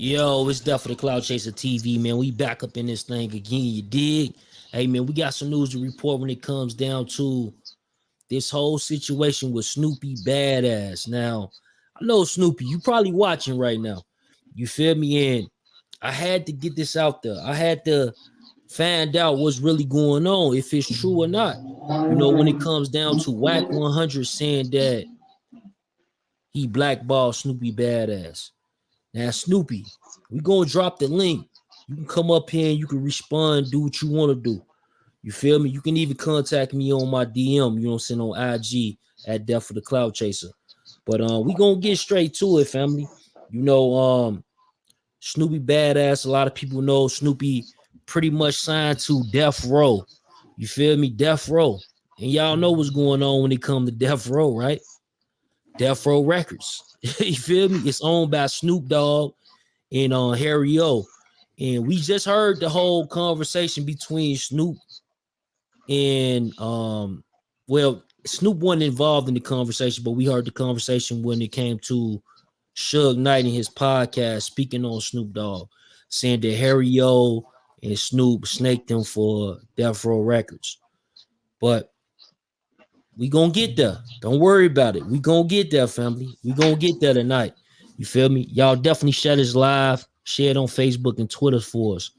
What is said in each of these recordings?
Yo, it's definitely Cloud Chaser TV, man. We back up in this thing again, you dig? Hey, man, we got some news to report when it comes down to this whole situation with Snoopy Badazz. Now, I know Snoopy, you probably watching right now. You feel me? And I had to get this out there. I had to find out what's really going on, if it's true or not. You know, when it comes down to Whack 100 saying that he blackballed Snoopy Badazz. Now, Snoopy, we gonna drop the link. You can come up here and you can respond, do what you want to do. You feel me? You can even contact me on my DM, you know what I'm saying, on IG at Death for the Cloud Chaser. But we gonna get straight to it, family. You know, Snoopy Badazz, a lot of people know Snoopy pretty much signed to Death Row. You feel me? Death Row. And y'all know what's going on when it comes to Death Row, right? Death Row Records. You feel me? It's owned by Snoop Dogg and Harry O. And we just heard the whole conversation between Snoop and well, Snoop wasn't involved in the conversation, but we heard the conversation when it came to Suge Knight in his podcast speaking on Snoop Dogg, saying that Harry O and Snoop snaked him for Death Row Records. But we gonna get there. Don't worry about it. We gonna get there, family. We gonna get there tonight. You feel me? Y'all definitely share this live, share it on Facebook and Twitter for us.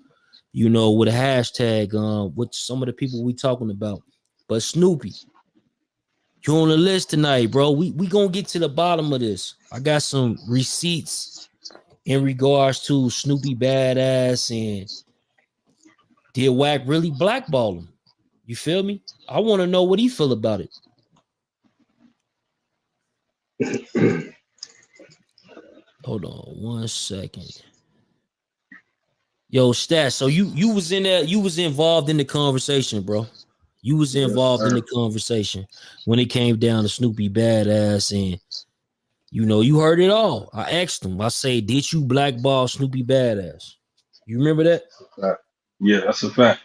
You know, with a hashtag, with some of the people we talking about. But Snoopy, you on the list tonight, bro. We gonna get to the bottom of this. I got some receipts in regards to Snoopy Badazz and did Wack really blackball him? You feel me? I want to know what he feel about it. Hold on 1 second. Yo, Stats. So you was in there, you was involved in the conversation, bro. You was involved in the conversation when it came down to Snoopy Badazz, and you know, you heard it all. I asked him, I say, did you blackball Snoopy Badazz? You remember that? Yeah, that's a fact.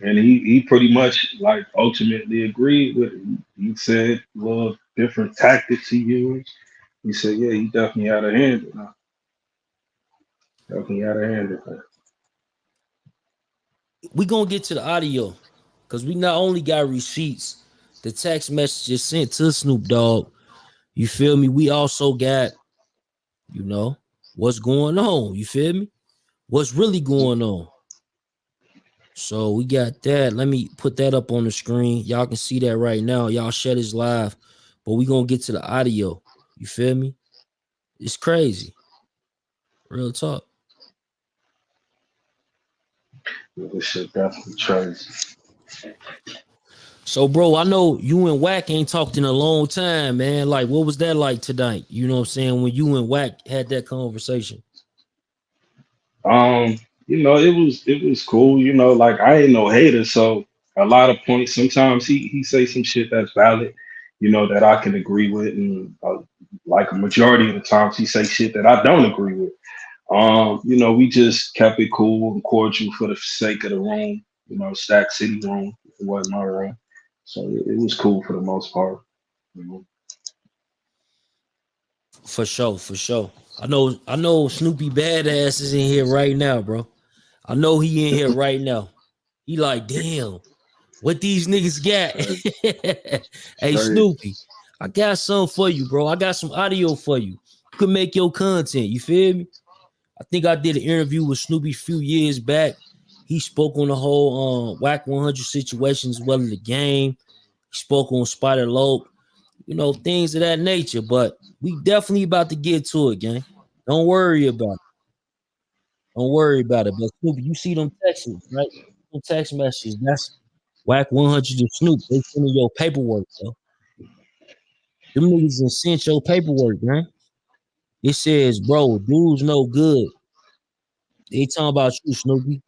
And he pretty much like ultimately agreed with it. He said, well, different tactics he used. He said, yeah, he definitely had a hand in that. Definitely had a hand in that. We gonna get to the audio because we not only got receipts, the text messages sent to Snoop Dogg. You feel me? We also got, you know, what's going on. You feel me? What's really going on? So we got that. Let me put that up on the screen. Y'all can see that right now. Y'all share this live, but we gonna get to the audio. You feel me? It's crazy. Real talk. Yeah, this shit definitely crazy. So, bro, I know you and Wack ain't talked in a long time, man. Like, what was that like tonight? You know what I'm saying? When you and Wack had that conversation. It was cool. Like I ain't no hater, so a lot of points. Sometimes he say some shit that's valid, that I can agree with, and like a majority of the times he say shit that I don't agree with. We just kept it cool and cordial for the sake of the room. Stack City room. It wasn't my room, so it was cool for the most part. You know. For sure, for sure. I know Snoopy Badazz is in here right now, bro. I know he in here right now. He like, damn, what these niggas got? Hey, Straight. Snoopy, I got something for you, bro. I got some audio for you. You can make your content. You feel me? I think I did an interview with Snoopy a few years back. He spoke on the whole Whack 100 situation as well as the game. He spoke on Spider Lope, you know, things of that nature. But we definitely about to get to it, gang. Don't worry about it. Don't worry about it. But Snoopy, you see them texts, right? Them text messages. That's Whack 100 to Snoop. They sending your paperwork, bro. Them niggas done sent your paperwork, man. It says, bro, dude's no good. They talking about you, Snoopy.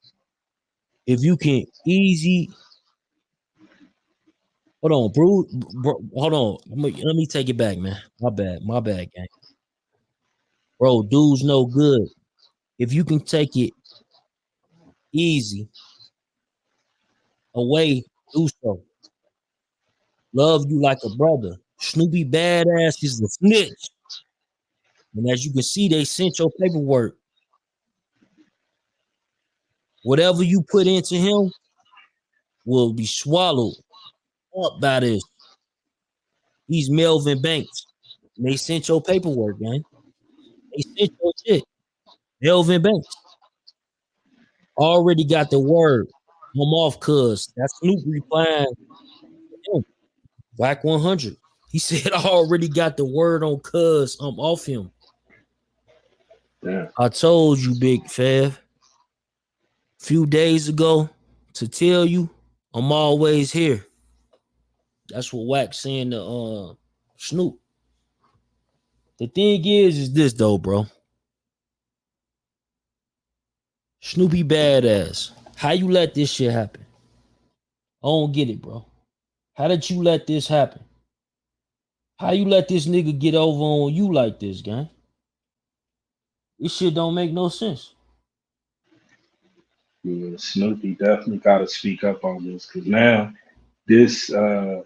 If you can easy, hold on, bro, hold on. Let me take it back, man. My bad, gang. Bro, dude's no good. If you can take it easy away, do so. Love you like a brother. Snoopy Badazz is the snitch. And as you can see, they sent your paperwork. Whatever you put into him will be swallowed up by this. He's Melvin Banks. And they sent your paperwork, man. They sent your shit. Melvin Banks already got the word. I'm off, cuz. That's Snoop replying to him. Black 100. He said, I already got the word on cuz. I'm off him. Yeah. I told you, Big Fav, a few days ago to tell you I'm always here. That's what Wack saying to Snoop. The thing is this though, bro. Snoopy Badazz. How you let this shit happen? I don't get it, bro. How did you let this happen? How you let this nigga get over on you like this, gang? This shit don't make no sense. Yeah, Snoopy definitely got to speak up on this because now this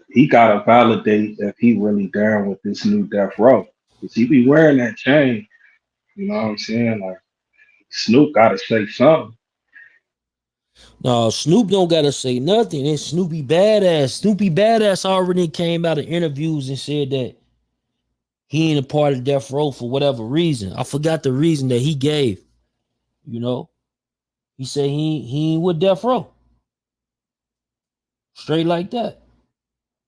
he got to validate if he really down with this new death row because he be wearing that chain. You know what I'm saying? Like Snoop got to say something. No, Snoop don't gotta say nothing. It's Snoopy Badazz. Snoopy Badazz already came out of interviews and said that he ain't a part of death row for whatever reason. I forgot the reason that he gave. You know, he said he ain't with death row. Straight like that.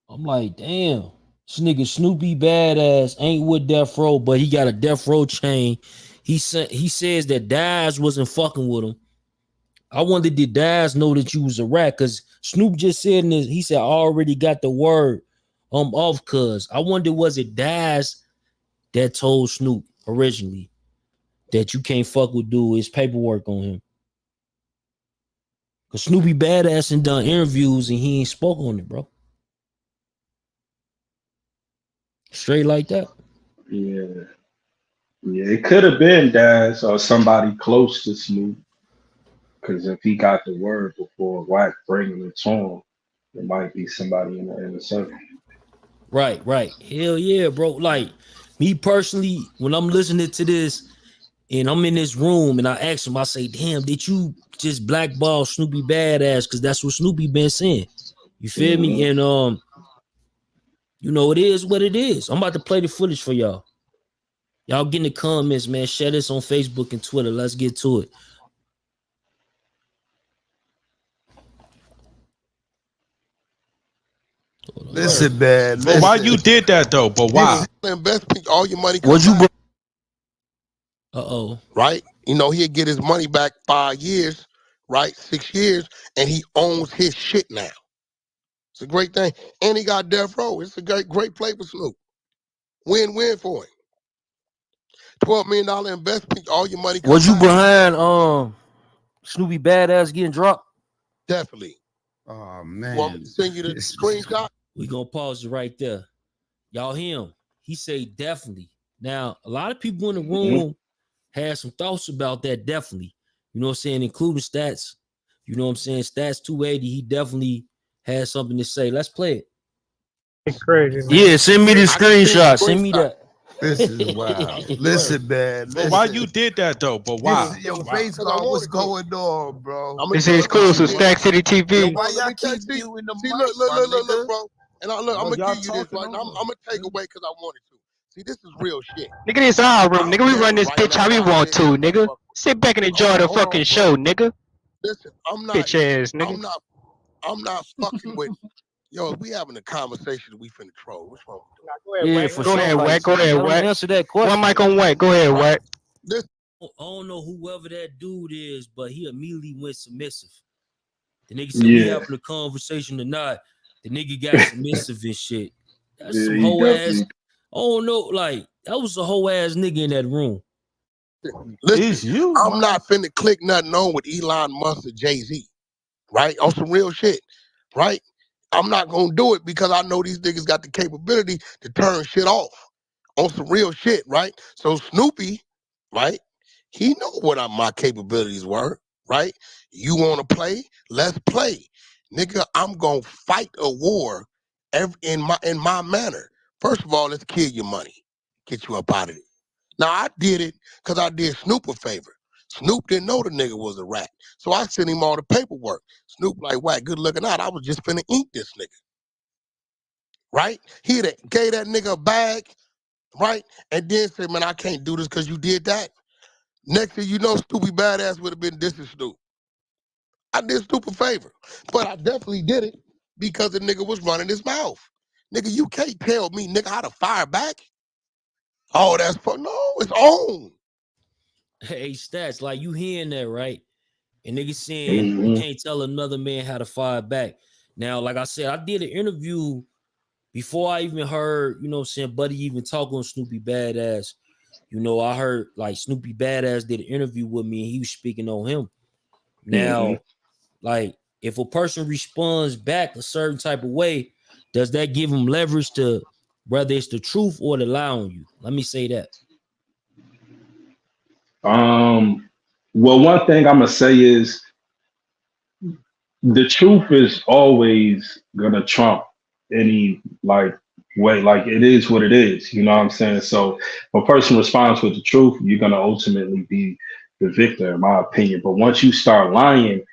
I'm like, damn, this nigga Snoopy Badazz ain't with death row, but he got a death row chain. He says that Daz wasn't fucking with him. I wonder, did Daz know that you was a rat? Because Snoop just said in this, he said, I already got the word off, cuz. I wonder, was it Daz that told Snoop originally that you can't fuck with dude, his paperwork on him? Because Snoopy Badazz and done interviews and he ain't spoke on it, bro. Straight like that. Yeah, yeah. It could have been Daz or somebody close to Snoop because if he got the word before Wack bringing it to him, it might be somebody in the inner circle. Right. Hell yeah, bro. Like, me personally, when I'm listening to this and I'm in this room and I ask him, I say, damn, did you just blackball Snoopy Badazz? Because that's what Snoopy been saying. You feel me? Mm-hmm. And you know, it is what it is. I'm about to play the footage for y'all. Y'all get in the comments, man. Share this on Facebook and Twitter. Let's get to it. Listen, man. But why Listen. you did that though? But why? Investment, all your money What comes you back, Uh-oh. right? You know, he'll get his money back 5 years, right? 6 years, and he owns his shit now. It's a great thing. And he got death row. It's a great play for Snoop. Win-win for him. $12 million investment, all your money comes Was you back. behind Snoopy Badazz getting dropped? Definitely. Oh You want me man. to send you the screenshot? We gonna pause it right there. Y'all hear him. He say definitely. Now, a lot of people in the room had some thoughts about that, definitely. You know what I'm saying? Including Stats. You know what I'm saying? Stats 280, he definitely had something to say. Let's play it. It's crazy, man. Yeah, send me the I can send you screenshot. the Send me screenshot. that. This is wild. Listen, man. But why Listen. you did that though? But why? This is your Why? face Because I card. What's wanted to. going on, bro? I'm This gonna is exclusive. give you Stack City Yo, TV. why let y'all me tell keep you. muting the See, mic, my look, nigga? bro. And I'm Bro, gonna y'all give you this talking right now. over. I'm gonna take away because I wanted to. See, this is real shit. Nigga, this our room. I'm Nigga, we run better this right bitch now how we than I've want been to, in a nigga. motherfucker. Sit back and Hold enjoy on, the hold on, fucking bro. show, nigga. Listen, Bitch ass, nigga. I'm not fucking with. Yo, we having a conversation. We finna troll. What's wrong with Nah, go ahead, Yeah, Wack. for Go sure. ahead, Like, Wack. Go ahead, let him Wack. answer that One question. mic on Wack. Go ahead, doing? Wack. This I don't know whoever that dude is, but he immediately went submissive. The nigga said we Yeah, having a conversation or not. The nigga got submissive and shit. That's yeah, some he whole ass. definitely. I don't know, like that was a whole ass nigga in that room. It's listen. you. I'm not finna click nothing on with Elon Musk or Jay-Z, right? On some real shit, right? I'm not gonna do it because I know these niggas got the capability to turn shit off on some real shit, right? So Snoopy, right? He know what my capabilities were, right? You want to play? Let's play, nigga. I'm gonna fight a war in my manner. First of all, let's kill your money, get you up out of it. Now I did it because I did Snoop a favor. Snoop didn't know the nigga was a rat. So I sent him all the paperwork. Snoop like, "Whack, good looking out. I was just finna ink this nigga." Right? He'd have gave that nigga a bag, right? And then say, "Man, I can't do this because you did that." Next thing you know, Snoopy Badazz would have been dissing Snoop. I did Snoop a favor. But I definitely did it because the nigga was running his mouth. Nigga, you can't tell me, nigga, how to fire back. Oh, that's fun. No, it's on. Hey, stats, like you hearing that, right? And niggas saying you hmm can't tell another man how to fire back. Now, like I said, I did an interview before I even heard, you know what I'm saying, Buddy even talk on Snoopy Badazz. You know, I heard like Snoopy Badazz did an interview with me and he was speaking on him. hmm Now, like if a person responds back a certain type of way, does that give them leverage to whether it's the truth or the lie on you? Let me say that. Well, one thing I'm gonna say is the truth is always gonna trump any like way. Like it is what it is. You know what I'm saying? So if a person responds with the truth, you're gonna ultimately be the victor, in my opinion. But once you start lying,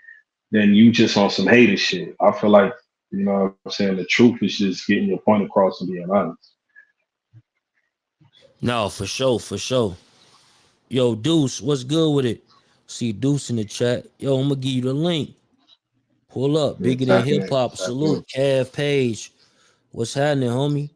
then you just on some hater shit. I feel like, you know what I'm saying, the truth is just getting your point across and being honest. No, for sure, for sure. Yo, Deuce, what's good with it? See Deuce in the chat. Yo, I'm gonna give you the link. Pull up. Yeah, Bigger than tap hip in, hop. tap in. Salute. Cav Page. What's happening, homie?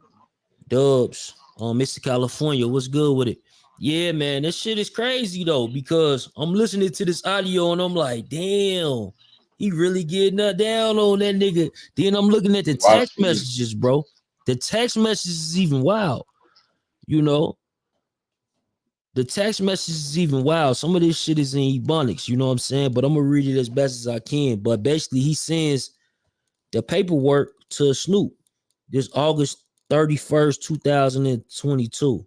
Dubs. Mr. California. What's good with it? Yeah, man. This shit is crazy though, because I'm listening to this audio and I'm like, damn, he really getting that down on that nigga. Then I'm looking at the Watch text this. messages, bro. The text messages is even wild. You know, the text message is even wild. Some of this shit is in Ebonics, you know what I'm saying? But I'm gonna read it as best as I can. But basically, he sends the paperwork to Snoop this August 31st, 2022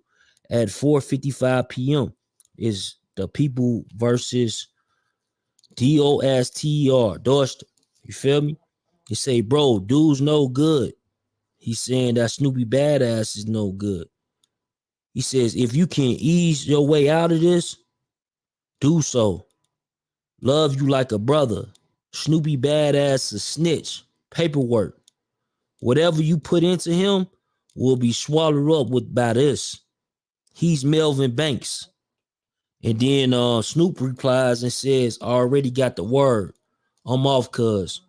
at 4:55 p.m. is the people versus DOSTER. Doster. You feel me? He say, bro, dude's no good. He's saying that Snoopy Badazz is no good. He says, if you can ease your way out of this, do so. Love you like a brother. Snoopy Badazz a snitch. Paperwork. Whatever you put into him will be swallowed up with by this. He's Melvin Banks. And then Snoop replies and says, I already got the word. I'm off, cuz.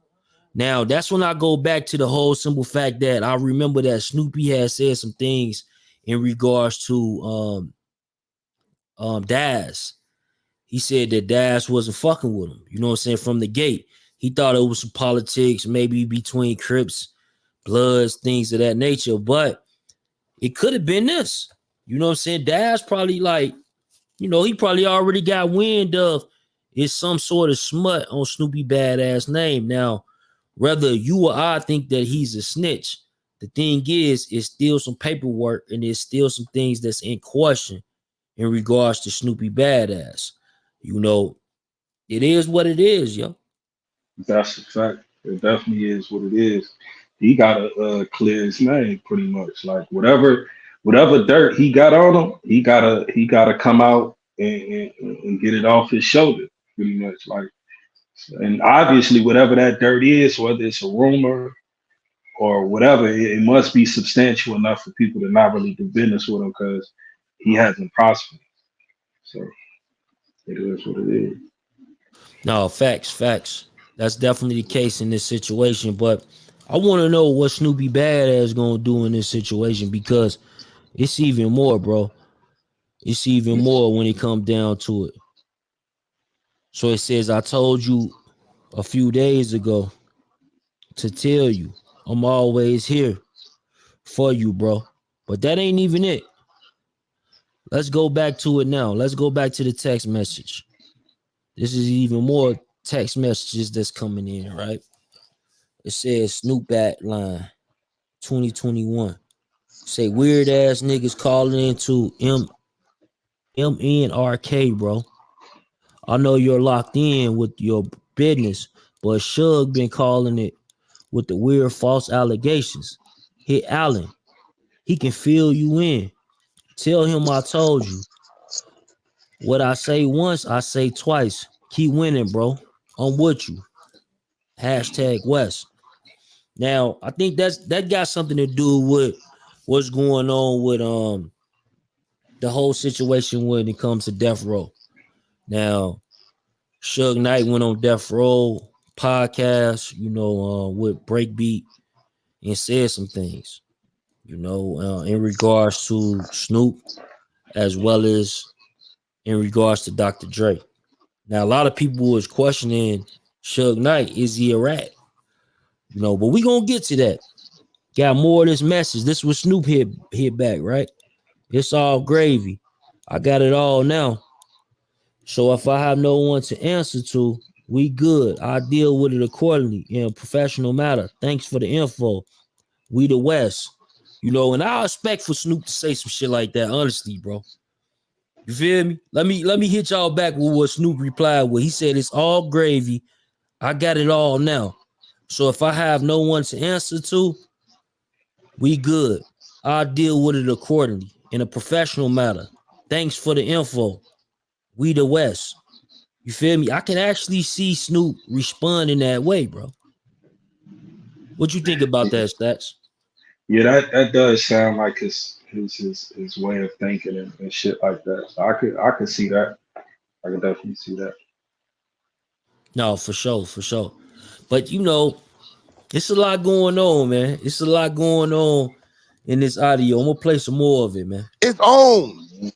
Now, that's when I go back to the whole simple fact that I remember that Snoopy had said some things in regards to Daz. He said that Daz wasn't fucking with him. You know what I'm saying? From the gate. He thought it was some politics, maybe between Crips, Bloods, things of that nature. But it could have been this. You know what I'm saying? Daz probably like, you know, he probably already got wind of it's some sort of smut on Snoopy Badazz name. Now, whether you or I think that he's a snitch, the thing is, it's still some paperwork and there's still some things that's in question in regards to Snoopy Badazz. You know, it is what it is, yo. That's a fact. It definitely is what it is. He gotta clear his name pretty much. Like whatever dirt he got on him, he gotta come out and get it off his shoulder pretty much. Like, and obviously whatever that dirt is, whether it's a rumor or whatever, it must be substantial enough for people to not really do business with him because he hasn't prospered. So it is what it is. No, facts, facts. That's definitely the case in this situation. But I want to know what Snoopy Badazz gonna do in this situation because it's even more, bro. It's even more when it comes down to it. So it says, I told you a few days ago to tell you I'm always here for you, bro. But that ain't even it. Let's go back to it now. Let's go back to the text message. This is even more text messages that's coming in, right? It says Snoop at line 2021. Say weird ass niggas calling into MNRK, bro. I know you're locked in with your business, but Suge been calling it with the weird false allegations. Hit Allen. He can fill you in. Tell him I told you. What I say once, I say twice. Keep winning, bro. I'm with you. Hashtag West. Now, I think that got something to do with what's going on with the whole situation when it comes to death row. Now, Suge Knight went on Death Row podcast, with Breakbeat and said some things, in regards to Snoop as well as in regards to Dr. Dre. Now, a lot of people was questioning Suge Knight, is he a rat? But we gonna get to that. Got more of this message. This was Snoop hit back, right? It's all gravy. I got it all now. So if I have no one to answer to, we good. I deal with it accordingly in a professional matter. Thanks for the info. We the West. And I expect for Snoop to say some shit like that, honestly, bro. You feel me? Let me hit y'all back with what Snoop replied with. He said, it's all gravy. I got it all now. So if I have no one to answer to, we good. I'll deal with it accordingly in a professional matter. Thanks for the info. We the West. You feel me? I can actually see Snoop respond in that way, bro. What you think about that, Stats? Yeah, that does sound like his way of thinking and shit like that. So I could see that. I can definitely see that. No, for sure. But it's a lot going on, man. It's a lot going on in this audio. I'm gonna play some more of it, man. It's on.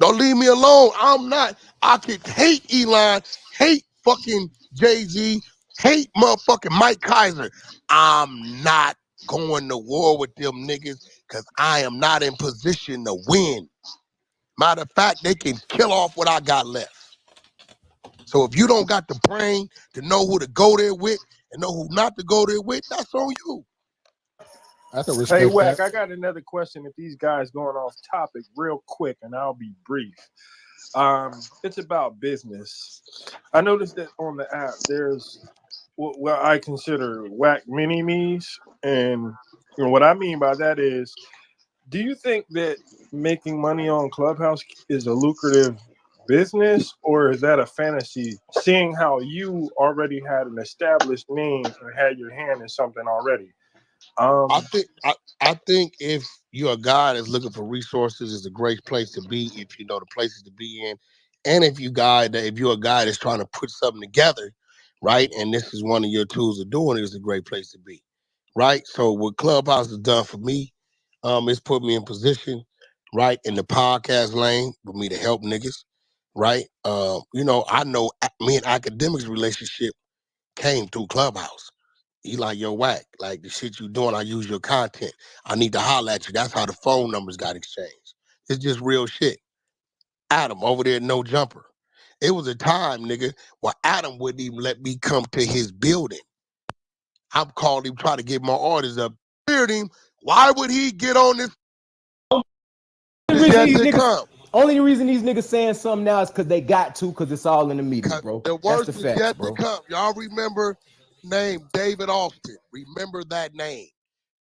Don't leave me alone. I could hate Elon, hate fucking Jay-Z, hate motherfucking Mike Kaiser. I'm not going to war with them niggas because I am not in position to win. Matter of fact, they can kill off what I got left. So if you don't got the brain to know who to go there with and know who not to go there with, that's on you. I can Hey, respect Wack, that. I got another question. If these guys going off topic real quick, and I'll be brief. It's about business. I noticed that on the app, there's what I consider Wack mini-me's. And what I mean by that is, do you think that making money on Clubhouse is a lucrative business, or is that a fantasy, seeing how you already had an established name and had your hand in something already? I think if you're a guy that's looking for resources, it's a great place to be if you know the places to be in. And if you're a guy that's trying to put something together, right? And this is one of your tools of doing it, is a great place to be. Right? So what Clubhouse has done for me, it's put me in position, right, in the podcast lane for me to help niggas. Right? I know me and Academics relationship came through Clubhouse. He like, yo, Wack, like the shit you doing, I use your content. I need to holler at you. That's how the phone numbers got exchanged. It's just real shit. Adam over there, no jumper. It was a time, nigga, where Adam wouldn't even let me come to his building. I'm calling him, trying to get my orders up. Feared him. Why would he get on this? Only reason these niggas saying something now is because they got to, because it's all in the media, bro. The worst That's is the facts, yet bro. to come. Y'all remember name David Austin. Remember that name.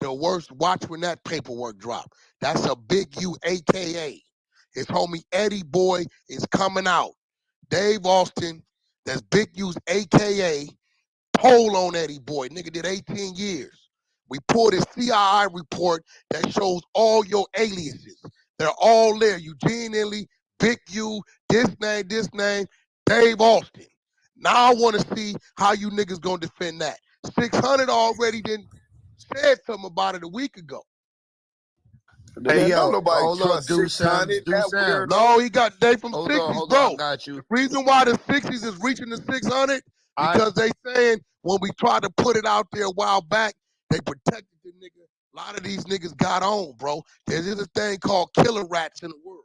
The worst, watch when that paperwork drop. That's a Big U, AKA. His homie Eddie Boy is coming out. Dave Austin, that's Big U's AKA, told on Eddie Boy. Nigga did 18 years. We pulled a CII report that shows all your aliases. They're all there. Eugene Ely, Big U, this name, Dave Austin. Now I want to see how you niggas gonna defend that. 600 already said something about it a week ago. Hey, yo, nobody hold on, trust do 600, Sam. that weirdo. No, he got Dave from Hold 60s, on, bro. I got you. The reason why the 60s is reaching the 600 because they saying when we tried to put it out there a while back, they protected the nigga. A lot of these niggas got on, bro. There's a thing called killer rats in the world.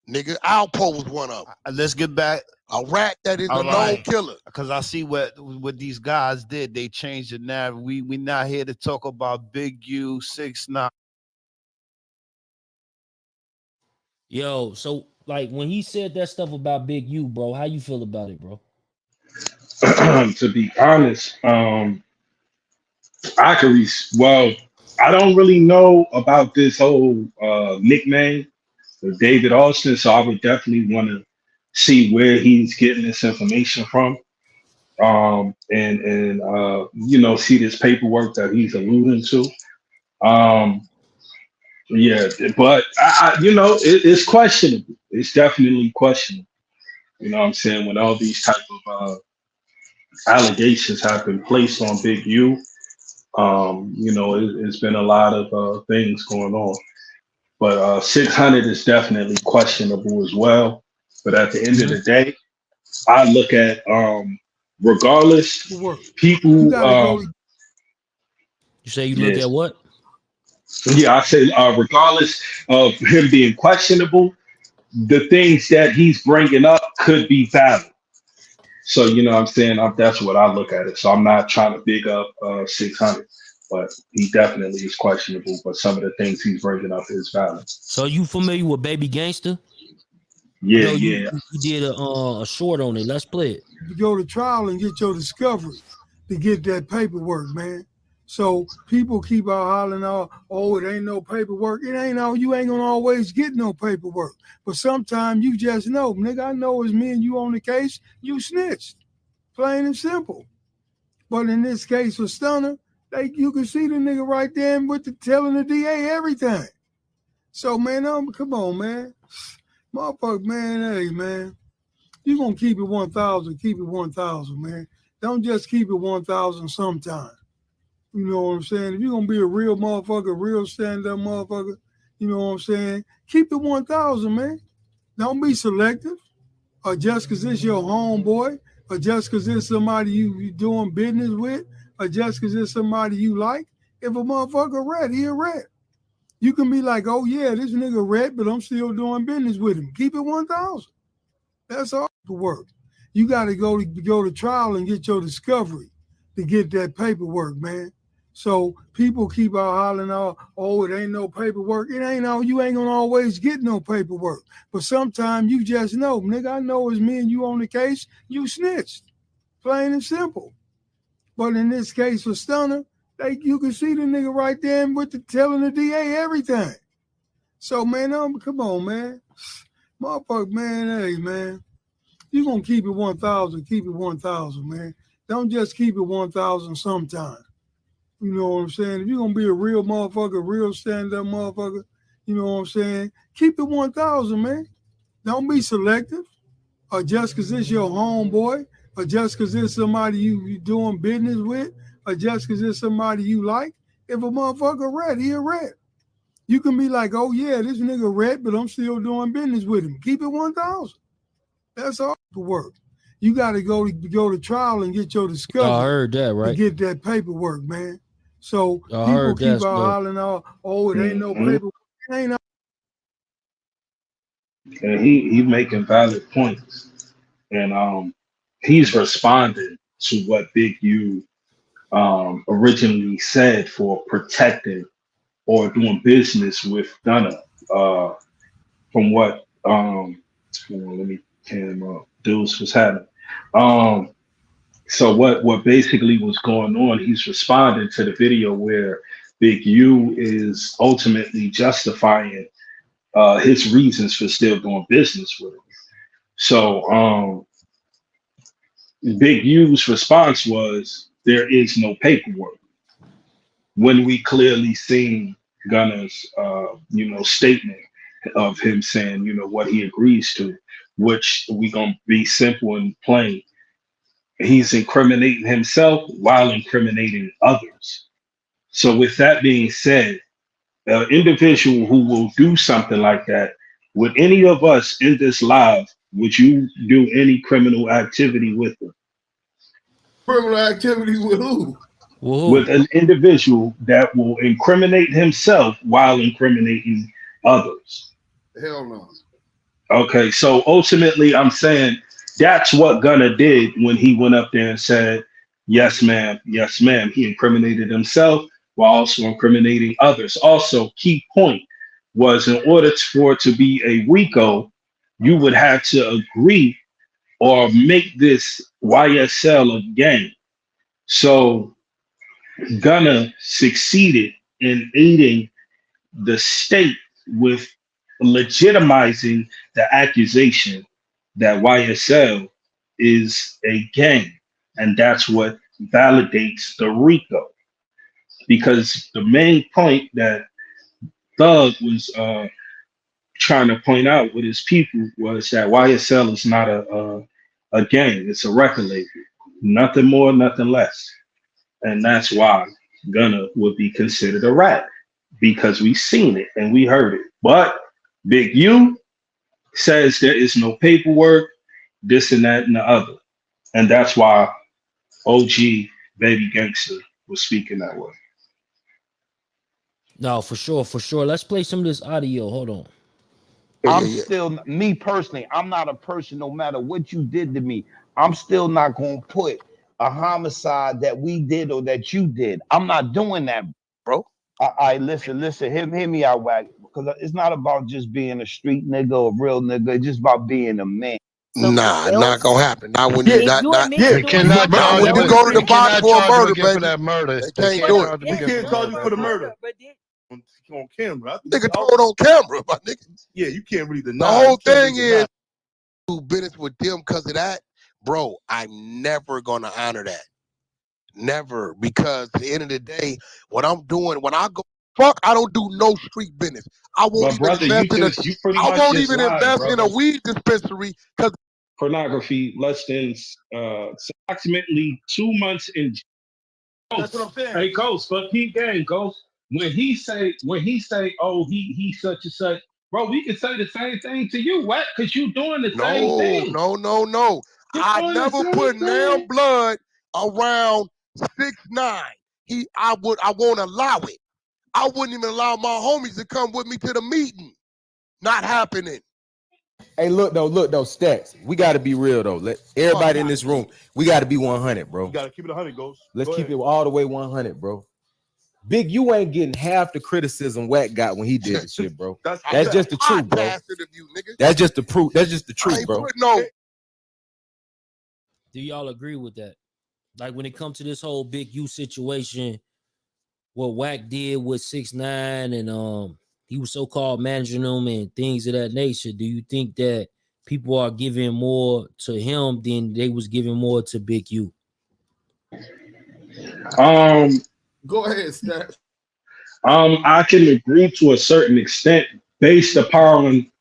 Nigga, Alpo was one of them. Let's get back. A rat that is All a known right. killer. Because I see what these guys did. They changed the narrative. We not here to talk about Big U, 6ix9ine. Yo, so like when he said that stuff about Big U, bro, how you feel about it, bro? To be honest, I don't really know about this whole nickname David Austin. So I would definitely want to see where he's getting this information from. And you know, see this paperwork that he's alluding to. Um, yeah, but you know, it's questionable. It's definitely questionable. You know what I'm saying? When all these type of allegations have been placed on Big U, you know, it's been a lot of things going on. But 600 is definitely questionable as well. But at the end of the day, I look at regardless, Work. You people gotta go. You say you look yeah, at what? yeah, I say regardless of him being questionable, the things that he's bringing up could be valid. So you know what I'm saying? That's what I look at it. So I'm not trying to big up 600, but he definitely is questionable. But some of the things he's bringing up is valid. So you familiar with Baby Gangster? I Yeah, know yeah. you did a short on it. Let's play it. You go to trial and get your discovery to get that paperwork, man. So people keep out hollering out, oh, it ain't no paperwork. It ain't all, you ain't gonna always get no paperwork. But sometimes you just know, nigga, I know it's me and you on the case, you snitched. Plain and simple. But in this case for Stunner, you can see the nigga right there with the telling the DA everything. So man, come on, man. Motherfucker, man, hey man. You gonna keep it 1,000, keep it 1,000, man. Don't just keep it 1,000 sometime. You know what I'm saying? If you're gonna be a real motherfucker, real stand-up motherfucker, you know what I'm saying? Keep it 1,000, man. Don't be selective. Or just because it's your homeboy, or just because it's somebody you doing business with, or just because it's somebody you like. If a motherfucker rat, he a rat. You can be like, oh yeah, this nigga rat, but I'm still doing business with him. Keep it 1,000. That's all the work. You got to go to trial and get your discovery to get that paperwork, man. So people keep out hollering out, oh, it ain't no paperwork. It ain't all, you ain't gonna always get no paperwork. But sometimes you just know, nigga, I know it's me and you on the case, you snitched. Plain and simple. But in this case for Stunner, you can see the nigga right there with the telling the DA everything. So man, come on, man. Motherfucker, man, hey man. You gonna keep it 1,000, keep it 1,000, man. Don't just keep it 1,000 sometime. You know what I'm saying? If you're gonna be a real motherfucker, real stand-up motherfucker, you know what I'm saying? Keep it 1,000, man. Don't be selective. Or just because it's your homeboy, or just because it's somebody you doing business with, or just because it's somebody you like. If a motherfucker rat, he a rat. You can be like, oh yeah, this nigga rat, but I'm still doing business with him. Keep it 1,000. That's all the work. You got to go to trial and get your I discovery heard that, to right? get that paperwork, man. So I people heard keep that out stuff. hollering out, oh, it ain't no Mhm. paperwork. It ain't no. And he making valid points, and he's responding to what Big U originally said for protecting or doing business with Gunna. From what hold on, let me can dudes was having. Um, so what basically was going on? He's responding to the video where Big U is ultimately justifying his reasons for still doing business with him. So Big U's response was, "There is no paperwork." When we clearly seen Gunna's, statement of him saying, what he agrees to, which we gonna be simple and plain. He's incriminating himself while incriminating others. So with that being said, an individual who will do something like that, would any of us in this live, would you do any criminal activity with them? Criminal activities with who? With Whoa. an individual that will incriminate himself while incriminating others. Hell no. Okay, so ultimately, I'm saying that's what Gunna did when he went up there and said, yes, ma'am, yes, ma'am. He incriminated himself while also incriminating others. Also, key point was in order for it to be a RICO, you would have to agree or make this YSL a gang. So Gunna succeeded in aiding the state with legitimizing the accusation that YSL is a gang, and that's what validates the RICO. Because the main point that Thug was trying to point out with his people was that YSL is not a gang; it's a record label, nothing more, nothing less, and that's why Gunna would be considered a rat because we seen it and we heard it. But Big U says there is no paperwork, this and that and the other, and that's why OG Baby Gangster was speaking that way. No, for sure, for sure. Let's play some of this audio. Hold on. I'm still, me personally, I'm not a person, no matter what you did to me, I'm still not going to put a homicide that we did or that you did. I'm not doing that, bro. I listen, hear me out, Wack, because it's not about just being a street nigga or a real nigga. It's just about being a man. Nah, not gonna happen. Not when you not They cannot not when you go to the box for a murder, baby. For that murder. They can't do it. They can't charge you for the murder. On camera. Nigga told on camera, my nigga. Yeah, you can't really deny. The whole thing is do business with them because of that, bro. I'm never gonna honor that. Never, because at the end of the day, what I'm doing when I go fuck, I don't do no street business. I won't even invest in a weed dispensary because pornography less than approximately 2 months in. That's what I'm saying. Hey, Ghost, but keep game, Ghost. When he say, oh, he such and such, bro, we can say the same thing to you, what? Because you doing the same thing. No. I never put damn blood around 6ix9ine. I won't allow it. I wouldn't even allow my homies to come with me to the meeting. Not happening. Hey, look though, Stacks. We got to be real though. Let everybody in this room. We got to be 100, bro. You got to keep it 100, Ghost. Let's keep it all the way 100, bro. Big, you ain't getting half the criticism Wack got when he did the shit, bro. That's just the truth, bro. That's just the proof. That's just the truth, bro. Do y'all agree with that? Like when it comes to this whole Big U situation, what Wack did with 6ix9ine and he was so-called managing them and things of that nature. Do you think that people are giving more to him than they was giving more to Big U? Go ahead, Stats. I can agree to a certain extent based upon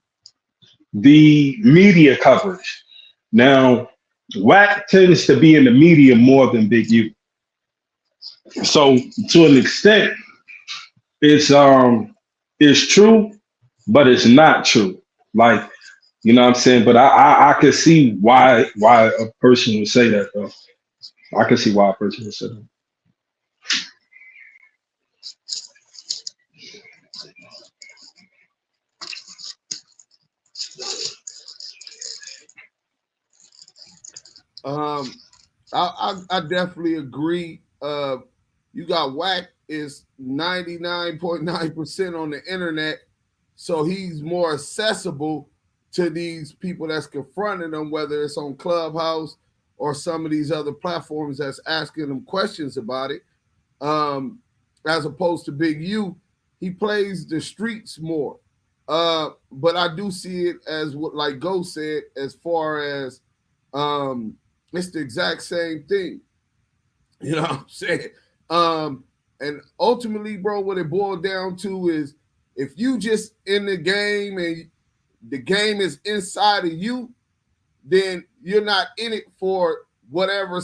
the media coverage. Now, Wack tends to be in the media more than Big U. So to an extent, it's true, but it's not true. Like, you know what I'm saying? But I can see why a person would say that though. I can see why a person would say that. I definitely agree. You got Wack is 99.9% on the internet, so he's more accessible to these people that's confronting them, whether it's on Clubhouse or some of these other platforms that's asking them questions about it. As opposed to Big U, he plays the streets more. But I do see it as what, like Ghost said, as far as it's the exact same thing. You know what I'm saying? And ultimately, bro, what it boiled down to is if you just in the game and the game is inside of you, then you're not in it for whatever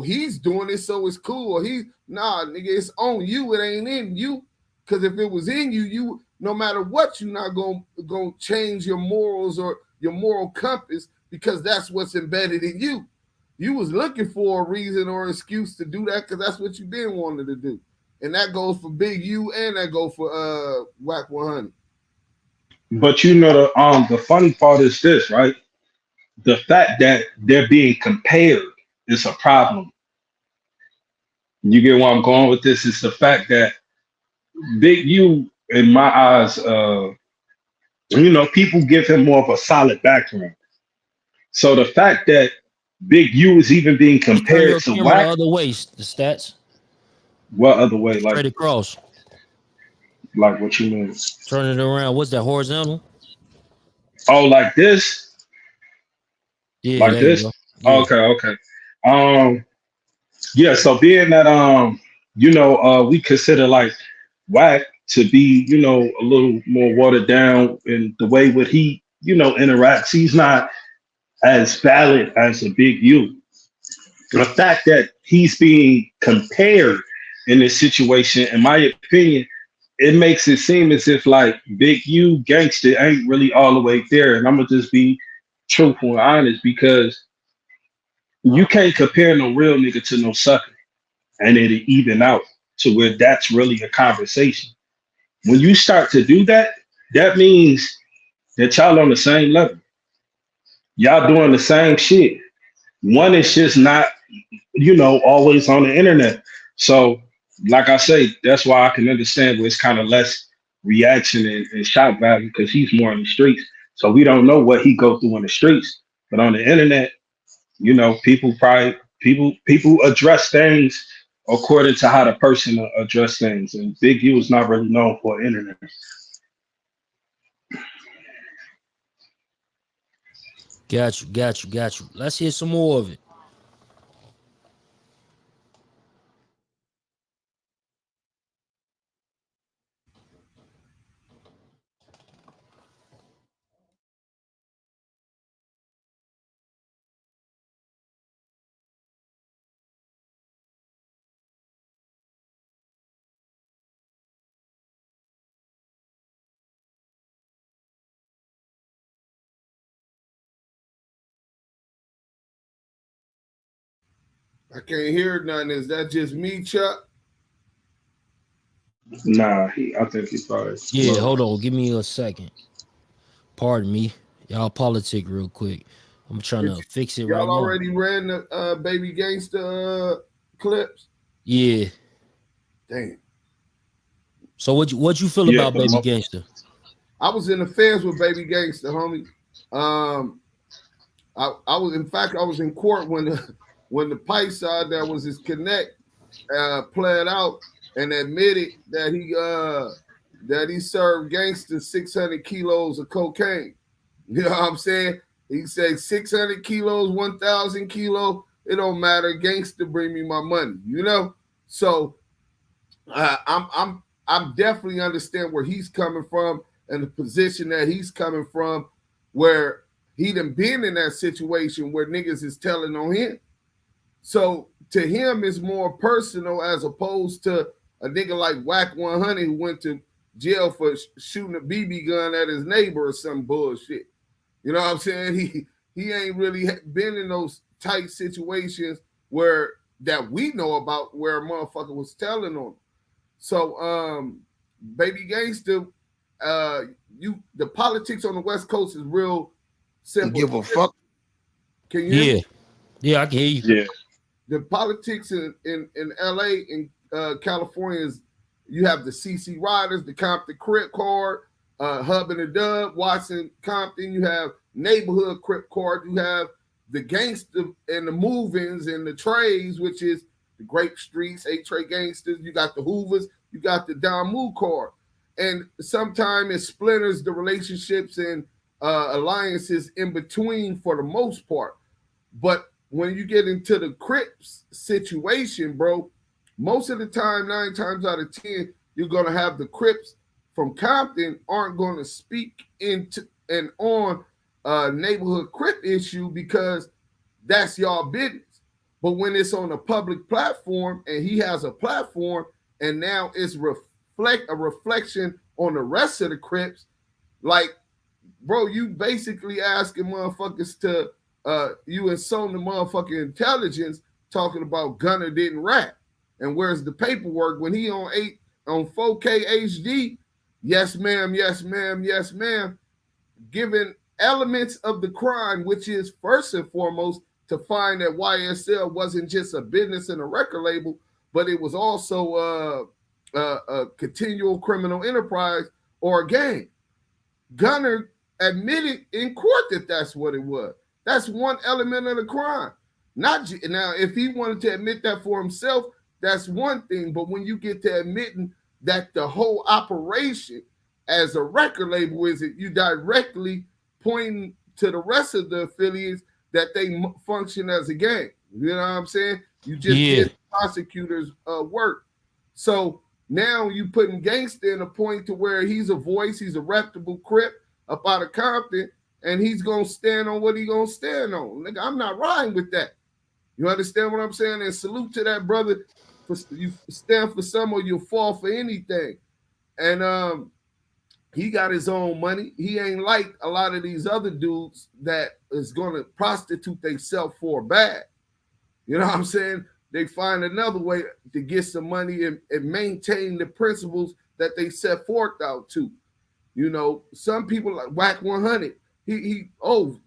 he's doing it, so it's cool. Or nah, nigga, it's on you. It ain't in you. Because if it was in you, you no matter what, you're not gonna change your morals or your moral compass because that's what's embedded in you. You was looking for a reason or excuse to do that because that's what you been wanting to do. And that goes for Big U and that goes for Wack 100. But you know the funny part is this, right? The fact that they're being compared is a problem. You get where I'm going with this? It's the fact that Big U, in my eyes, people give him more of a solid background. So the fact that Big U is even being compared to Wack. Other ways, the Stats. What other way? Like straight across. Like what you mean? Turn it around. What's that, horizontal? Oh, like this? Yeah, Like there you this? go. Yeah. Okay. Yeah, so being that we consider like Whack to be, a little more watered down in the way what he, interacts. He's not as valid as a Big U. The fact that he's being compared in this situation, in my opinion, it makes it seem as if like Big U gangster ain't really all the way there. And I'm gonna just be truthful and honest because you can't compare no real nigga to no sucker and it'll even out to where that's really a conversation. When you start to do that, that means that y'all on the same level. Y'all doing the same shit. One is just not, always on the internet. So, like I say, that's why I can understand where it's kind of less reaction and shock value because he's more in the streets. So we don't know what he go through in the streets. But on the internet, people address things according to how the person address things. And Big U is not really known for internet. Got you. Let's hear some more of it. I can't hear nothing. Is that just me, Chuck? Nah, I think he's probably. Yeah, hold on. Give me a second. Pardon me. Y'all politic real quick. I'm trying to fix it right now. Y'all already ran the Baby Gangsta clips? Yeah. Damn. So what you feel about Baby Gangsta? I was in the fence with Baby Gangsta, homie. I was in court when the Pike side that was his connect pled out and admitted that he served Gangsta 600 kilos of cocaine. You know what I'm saying? He said 600 kilos, 1,000 kilos. It don't matter. Gangsta bring me my money. So I'm definitely understand where he's coming from and the position that he's coming from, where he done been in that situation where niggas is telling on him. So to him, it's more personal as opposed to a nigga like Whack 100 who went to jail for shooting a BB gun at his neighbor or some bullshit. You know what I'm saying? He ain't really been in those tight situations where that we know about where a motherfucker was telling on him. So Baby Gangsta, the politics on the West Coast is real simple. Give a fuck. Can you hear me? Yeah, I can hear you. Yeah. The politics in LA and California is you have the CC Riders, the Compton Crip Card, Hub and the Dub, Watson, Compton. You have Neighborhood Crip Card. You have the Gangsta and the Move-ins and the Trays, which is the Grape Streets, 8-Tray Gangsters. You got the Hoovers. You got the Damu Card. And sometimes it splinters the relationships and alliances in between for the most part. But when you get into the Crips situation, bro, most of the time, 9 times out of 10, you're going to have the Crips from Compton aren't going to speak into and on a neighborhood Crip issue because that's y'all business. But when it's on a public platform and he has a platform and now it's a reflection on the rest of the Crips, like, bro, you basically asking motherfuckers to you insulting the motherfucking intelligence talking about Gunner didn't rap. And where's the paperwork when he on 4K HD? Yes, ma'am, yes, ma'am, yes, ma'am. Given elements of the crime, which is first and foremost to find that YSL wasn't just a business and a record label, but it was also a continual criminal enterprise or a gang. Gunner admitted in court that that's what it was. That's one element of the crime. Now, if he wanted to admit that for himself, that's one thing. But when you get to admitting that the whole operation as a record label is that you directly pointing to the rest of the affiliates that they function as a gang. You know what I'm saying? You just get prosecutors work. So now you putting Gangsta in a point to where he's a voice, he's a reputable Crip up out of Compton, and he's gonna stand on what he gonna stand on. Nigga, I'm not riding with that. You understand what I'm saying? And salute to that brother. You stand for some or you'll fall for anything. And he got his own money. He ain't like a lot of these other dudes that is gonna prostitute themselves for a bag. You know what I'm saying? They find another way to get some money and maintain the principles that they set forth out to. You know, some people like Whack 100. Tekashi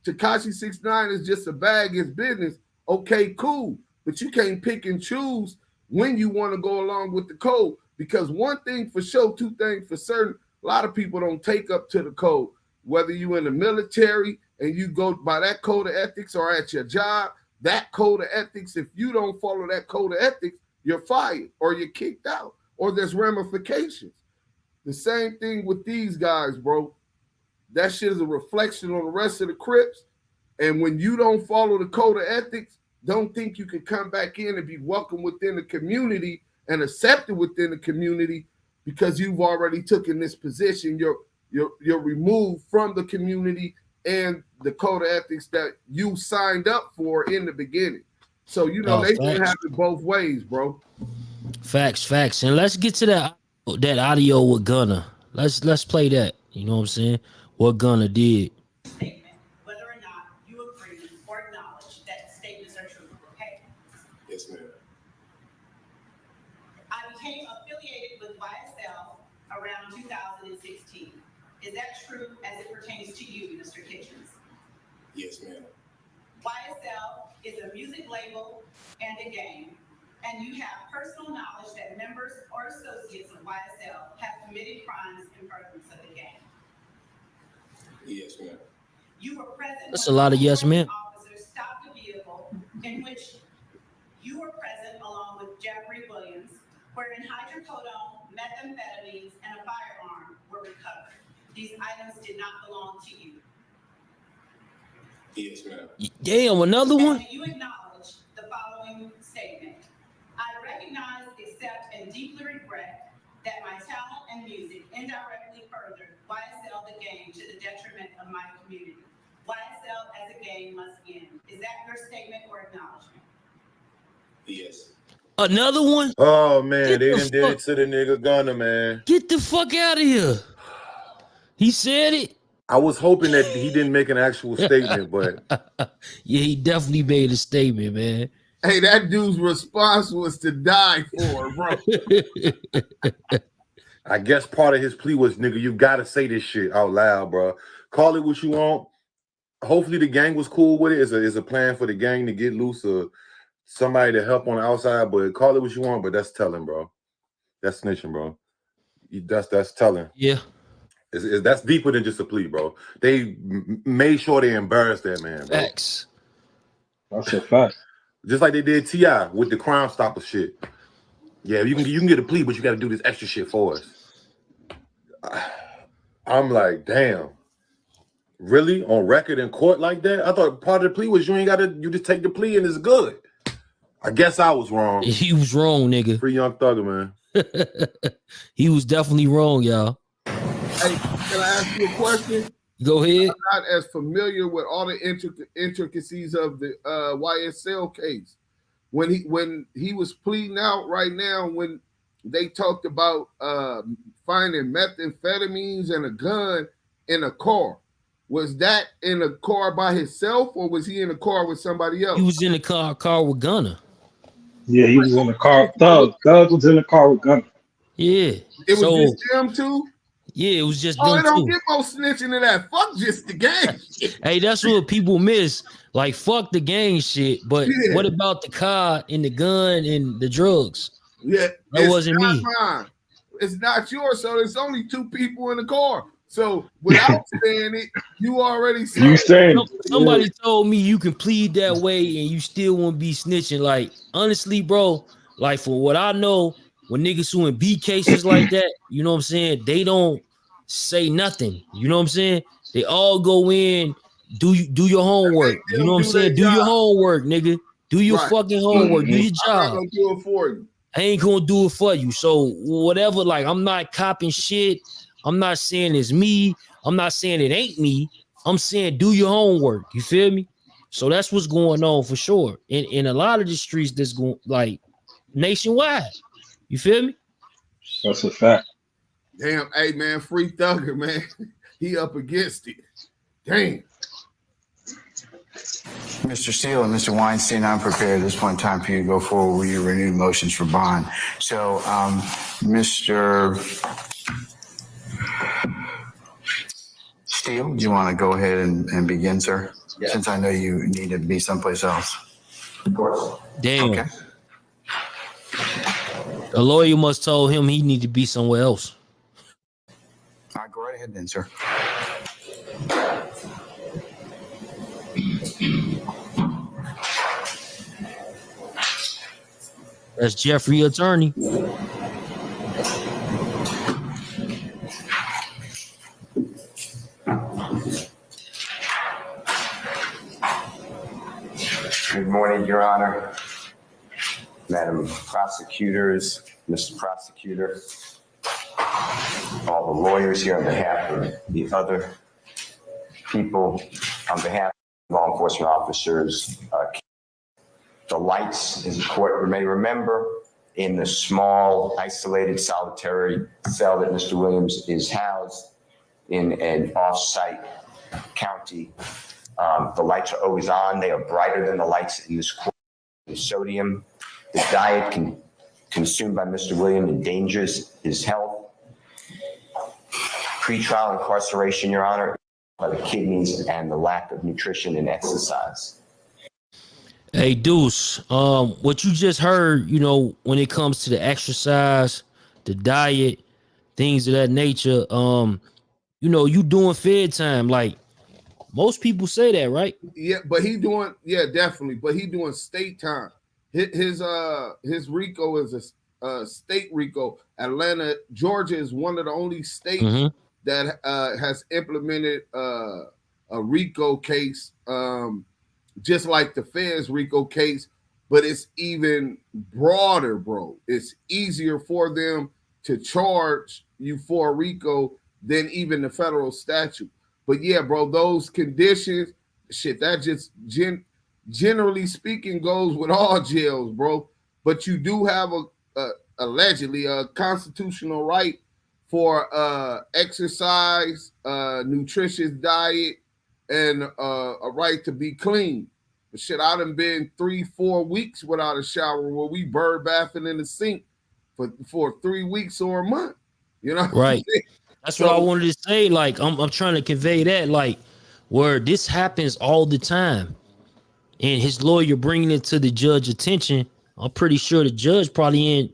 6ix9ine is just a bag, his business. Okay, cool. But you can't pick and choose when you want to go along with the code. Because one thing for sure, two things for certain, a lot of people don't take up to the code. Whether you're in the military and you go by that code of ethics or at your job, that code of ethics, if you don't follow that code of ethics, you're fired or you're kicked out or there's ramifications. The same thing with these guys, bro. That shit is a reflection on the rest of the Crips. And when you don't follow the code of ethics, don't think you can come back in and be welcome within the community and accepted within the community because you've already taken this position. You're removed from the community and the code of ethics that you signed up for in the beginning. So, you know, they can have it both ways, bro. Facts. And let's get to that audio with Gunna. Let's play that. You know what I'm saying? What Gunna did. Statement, whether or not you agree or acknowledge that statements are true. Okay? Yes, ma'am. I became affiliated with YSL around 2016. Is that true as it pertains to you, Mr. Kitchens? Yes, ma'am. YSL is a music label and a gang, and you have personal knowledge that members or associates of YSL have committed crimes in furtherance of the gang. Yes, ma'am. You were present. That's a lot of yes, ma'am. Officers stopped a vehicle in which you were present along with Jeffrey Williams, wherein hydrocodone, methamphetamines, and a firearm were recovered. These items did not belong to you. Yes, ma'am. Damn, another one? And you acknowledge the following statement. I recognize, accept, and deeply regret that my talent and music indirectly furthered YSL the gang to the detriment of my community. YSL as a gang must end. Is that your statement or acknowledgement? Yes. Another one? Oh man, they done did it to the nigga Gunna, man. Get the fuck out of here. He said it. I was hoping that he didn't make an actual statement, but yeah, he definitely made a statement, man. Hey, that dude's response was to die for, bro. I guess part of his plea was, nigga, you gotta say this shit out loud, bro. Call it what you want. Hopefully the gang was cool with it. It's a plan for the gang to get loose or somebody to help on the outside, but call it what you want, but that's telling, bro. That's snitching, bro. That's telling. Yeah. That's deeper than just a plea, bro. They made sure they embarrassed that man, bro. Facts. That's a fact. Just like they did T.I. with the Crime Stopper shit. Yeah, you can get a plea, but you got to do this extra shit for us. I'm like, damn. Really? On record in court like that? I thought part of the plea was you just take the plea and it's good. I guess I was wrong. He was wrong, nigga. Free Young Thugger, man. He was definitely wrong, y'all. Hey, can I ask you a question? Go ahead. I'm not as familiar with all the intricacies of the YSL case. When he was pleading out right now, when they talked about finding methamphetamines and a gun in a car, was that in a car by himself or was he in a car with somebody else? He was in the car with Gunna. Yeah, he was in the car. Thug was in the car with Gunna. Yeah. It was just them two? Yeah, it was just them them two. Oh, it don't two. get more snitching than that. Fuck just the gang. Hey, that's what people miss. Like, fuck the gang shit. But what about the car and the gun and the drugs? Yeah. That wasn't me. Mine. It's not yours. So there's only two people in the car. So without saying it, you already said you saying somebody told me you can plead that way and you still won't be snitching. Like, honestly, bro, like for what I know, when niggas who in B cases like that, you know what I'm saying, they don't say nothing. You know what I'm saying? They all go in, do your homework. You know what I'm saying? Do your homework, nigga. Do your fucking homework. Do your I'm not job. gonna do it for you. I ain't gonna do it for you. So whatever, like I'm not copping shit. I'm not saying it's me. I'm not saying it ain't me. I'm saying do your homework. You feel me? So that's what's going on for sure. In a lot of the streets that's going like nationwide. You feel me? That's a fact. Damn, hey man, free Thugger, man. He up against it. Damn. Mr. Steele and Mr. Weinstein, I'm prepared at this point in time for you to go forward with your renewed motions for bond. So, Mr. Steele, do you want to go ahead and begin, sir? Yes. Since I know you need to be someplace else. Of course. Damn. Okay. A lawyer must told him he need to be somewhere else. All right, go right ahead then, sir. That's Jeffrey attorney. Good morning, Your Honor, Madam Prosecutors, Mr. Prosecutor, all the lawyers here on behalf of the other people, on behalf of law enforcement officers. The lights in the court, you may remember, in the small, isolated, solitary cell that Mr. Williams is housed in an off-site county. The lights are always on. They are brighter than the lights in this court. The sodium, the diet consumed by Mr. Williams endangers his health. Pretrial incarceration, Your Honor, by the kidneys and the lack of nutrition and exercise. Hey Deuce, what you just heard, you know, when it comes to the exercise, the diet, things of that nature, you know, you doing fed time. Like most people say that, right? Yeah, but he doing, yeah, definitely. But he doing state time. His RICO is a state RICO. Atlanta, Georgia is one of the only states that has implemented a RICO case. Just like the Feds RICO case, but it's even broader, bro. It's easier for them to charge you for a RICO than even the federal statute. But yeah, bro, those conditions, shit, that just generally speaking goes with all jails, bro. But you do have allegedly a constitutional right for exercise, nutritious diet, and a right to be clean. But shit, I done been 3-4 weeks without a shower where we bird bathing in the sink for 3 weeks or a month. You know, right? That's what I wanted to say. Like, I'm trying to convey that, like, where this happens all the time, and his lawyer bringing it to the judge's attention. I'm pretty sure the judge probably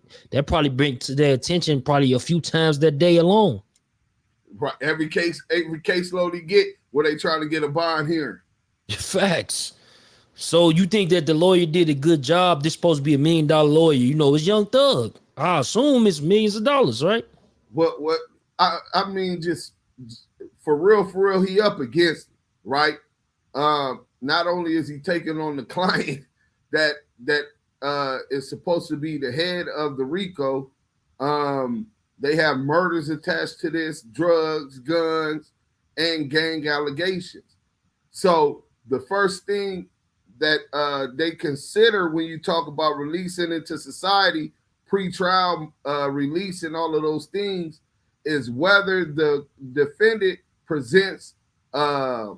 bring to their attention probably a few times that day alone. Right, every caseload he get where they trying to get a bond hearing. Facts. So you think that the lawyer did a good job? This supposed to be $1 million lawyer. You know, it's Young Thug. I assume it's millions of dollars, right? What I mean, just for real, he up against it, right? Not only is he taking on the client that is supposed to be the head of the RICO, they have murders attached to this, drugs, guns, and gang allegations. So the first thing that they consider when you talk about releasing into society, pre-trial release and all of those things, is whether the defendant presents a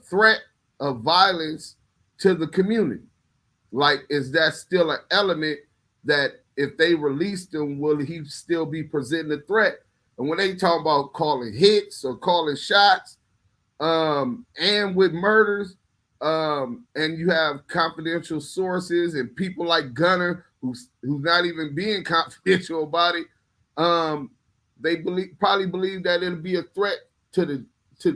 threat of violence to the community. Like, is that still an element that if they released him, will he still be presenting a threat? And when they talk about calling hits or calling shots, and with murders, and you have confidential sources and people like Gunner, who's not even being confidential about it, they probably believe that it'll be a threat to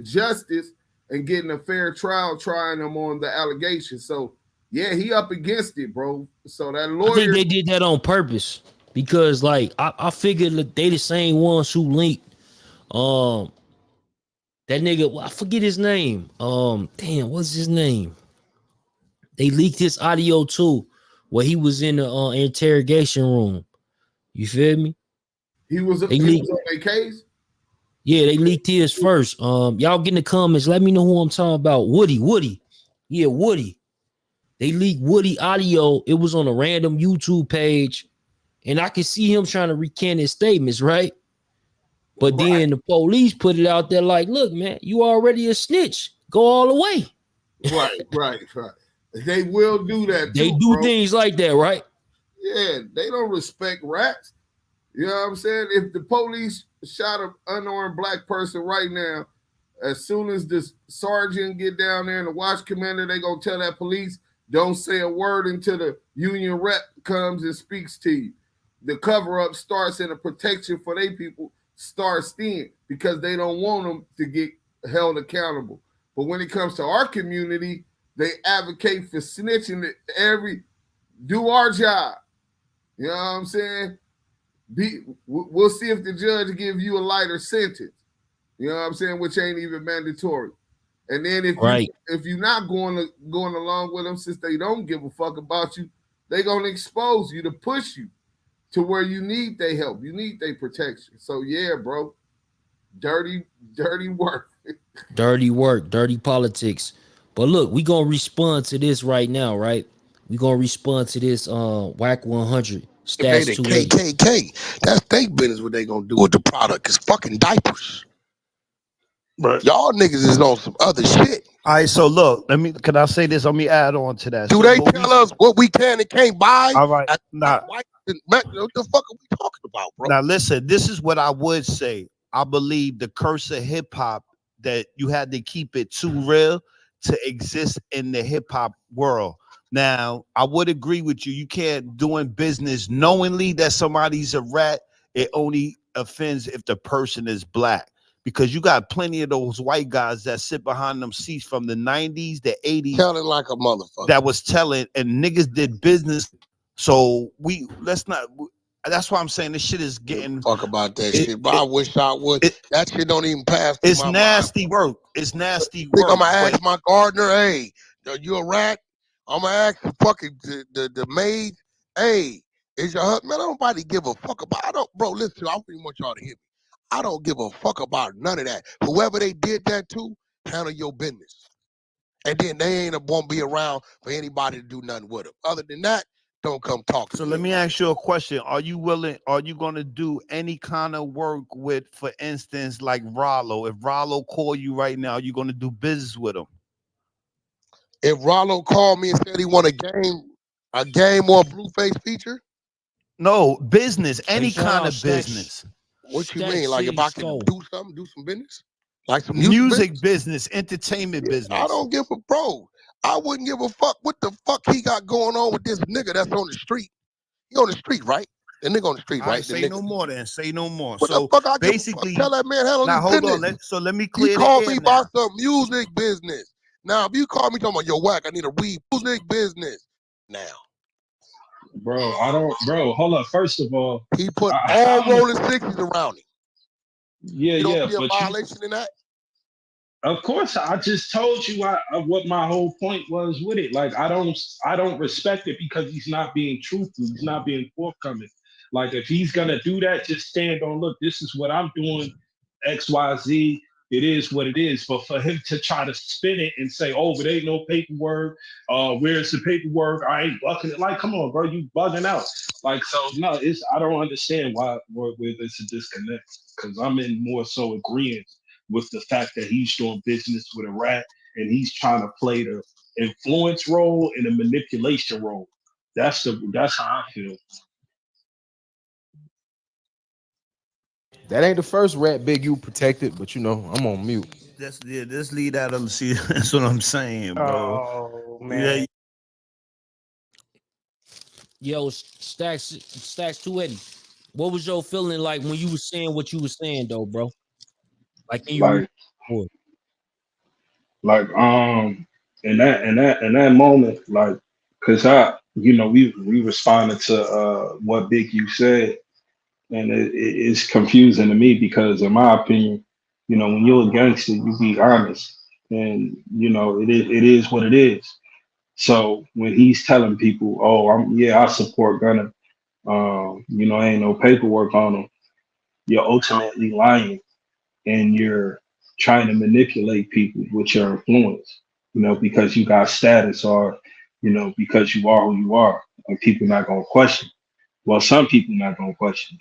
justice and getting a fair trial, trying them on the allegations. So yeah, he up against it, bro. So that lawyer, I think they did that on purpose because, like, I figured that they the same ones who linked That nigga, well, I forget his name. Damn, what's his name? They leaked his audio too, where he was in the interrogation room. You feel me? He was on a case. Yeah, they leaked his first. Y'all get in the comments. Let me know who I'm talking about. Woody. Yeah, Woody. They leaked Woody audio. It was on a random YouTube page, and I could see him trying to recant his statements, right? But then the police put it out there like, look, man, you already a snitch. Go all the way. Right. They will do that too. They do things like that, right? Yeah, they don't respect rats. You know what I'm saying? If the police shot an unarmed black person right now, as soon as the sergeant get down there and the watch commander, they gonna tell that police, don't say a word until the union rep comes and speaks to you. The cover-up starts and the protection for their people starts then because they don't want them to get held accountable. But when it comes to our community, they advocate for snitching do our job. You know what I'm saying? We'll see if the judge give you a lighter sentence. You know what I'm saying? Which ain't even mandatory. And then if you're not going along with them, since they don't give a fuck about you, they gonna expose you to push you to where you need their help. You need their protection. So yeah, bro. Dirty work. Dirty work, dirty politics. But look, we gonna respond to this right now, right? We gonna respond to this WAC 100 If they the KKK, that's their business. What they gonna do with the product is fucking diapers. But y'all niggas is on some other shit. All right, so look, can I say this? Let me add on to that. Do they tell us what we can and can't buy? All right, what the fuck are we talking about, bro? Now listen, this is what I would say. I believe the curse of hip hop, that you had to keep it too real to exist in the hip hop world. Now, I would agree with you. You can't doing business knowingly that somebody's a rat. It only offends if the person is black, because you got plenty of those white guys that sit behind them seats from the 90s, the 80s. Telling like a motherfucker. That was telling, and niggas did business. So that's why I'm saying this shit is getting. Fuck about that shit, but I wish I would. That shit don't even pass. It's nasty work. It's nasty work. I'm gonna ask my gardener, hey, you a rat? I'm gonna ask the fucking the maid, hey, is your husband? Man, nobody give a fuck about. Bro, listen, I don't even want y'all to hear me. I don't give a fuck about none of that. Whoever they did that to, handle your business. And then they won't be around for anybody to do nothing with them. Other than that, don't come talk to me. So let me ask you a question. Are you going to do any kind of work with, for instance, like Rollo? If Rollo call you right now, are you going to do business with him? If Rollo called me and said he want a game or a Blueface feature? No, business, any kind of business. What you mean? Like if I can do some business? Like some music business, entertainment business. I don't give a bro. I wouldn't give a fuck what the fuck he got going on with this nigga that's on the street. He on the street, right? The nigga on the street, right? Say no more then. Say no more. What so the fuck I basically, tell that man handle now his hold business. on. Let me clear. He called me about some music business. Now, if you call me talking about your whack, I need a weed music business. Now, bro, hold up. First of all, he put all rolling 60s around him. Yeah, you don't yeah. see a violation in that? Of course, I just told you what my whole point was with it. Like, I don't respect it because he's not being truthful. He's not being forthcoming. Like, if he's gonna do that, just stand on. Look, this is what I'm doing. X, Y, Z. It is what it is. But for him to try to spin it and say, "Oh, but ain't no paperwork. Where's the paperwork? I ain't bucking it." Like, come on, bro, you bugging out. Like, so no, I don't understand where there's a disconnect, because I'm in more so agreeing with the fact that he's doing business with a rat and he's trying to play the influence role and the manipulation role. That's how I feel. That ain't the first rat Big U protected, but you know, I'm on mute. Let's leave that up. See, that's what I'm saying, bro. Oh man. Yo, Stacks 280. What was your feeling like when you were saying what you were saying, though, bro? Like, in that moment, like, cause we responded to what Big U said, and it's confusing to me because, in my opinion, You know, when you're a gangster, you be honest, and you know it is what it is. So when he's telling people, "Oh, I support Gunna," you know, ain't no paperwork on him, you're ultimately lying, and you're trying to manipulate people with your influence. You know, because you got status, or you know, because you are who you are, and people not gonna question. Well, some people not gonna question.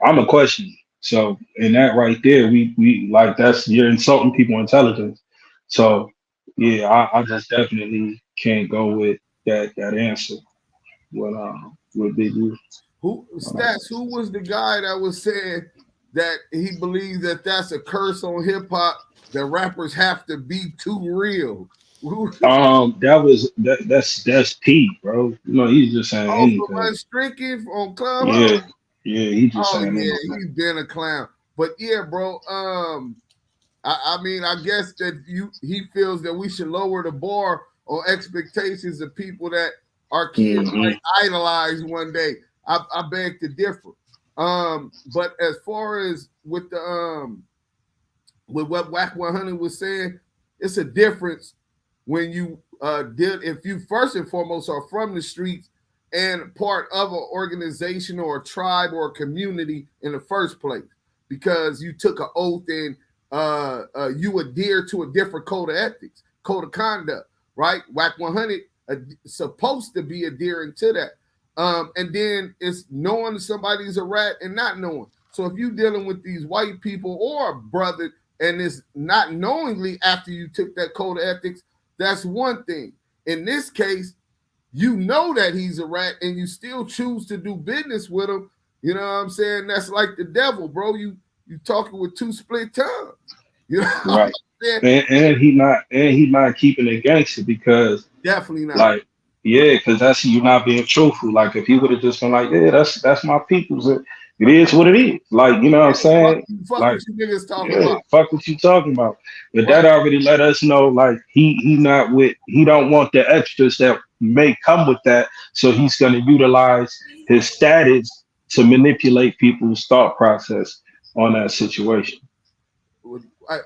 I'm a question. So in that right there, we like that's you're insulting people intelligence. So yeah, I just definitely can't go with that answer. What Big U. Who Stats? Who was the guy that was saying that he believes that that's a curse on hip hop? That rappers have to be too real. That's P, bro. You know, he's just saying Oh, from anything. Unstrinking on Clubhouse. Yeah, yeah, he just Oh saying yeah, anything. he's been a clown. But yeah, bro. I mean, I guess that he feels that we should lower the bar on expectations of people that our kids might idolize one day. I beg to differ. But as far as with the with what Whack 100 was saying, it's a difference when you if you first and foremost are from the streets and part of an organization or a tribe or a community in the first place, because you took an oath and you adhere to a different code of ethics, code of conduct, right? Whack 100 supposed to be adhering to that. And then it's knowing somebody's a rat and not knowing. So if you're dealing with these white people or a brother and it's not knowingly after you took that code of ethics, that's one thing. In this case, you know that he's a rat and you still choose to do business with him. You know what I'm saying? That's like the devil, bro. You talking with two split tongues. You know what Right. I'm saying? And he not keeping it gangster because Definitely not. like because that's you not being truthful. Like if he would have just been like, yeah, that's my people's. It is what it is. Like you know what I'm saying? Fuck Like what you niggas talking yeah, about. fuck what you talking about. But that already let us know like he don't want the extras that may come with that. So he's gonna utilize his status to manipulate people's thought process on that situation.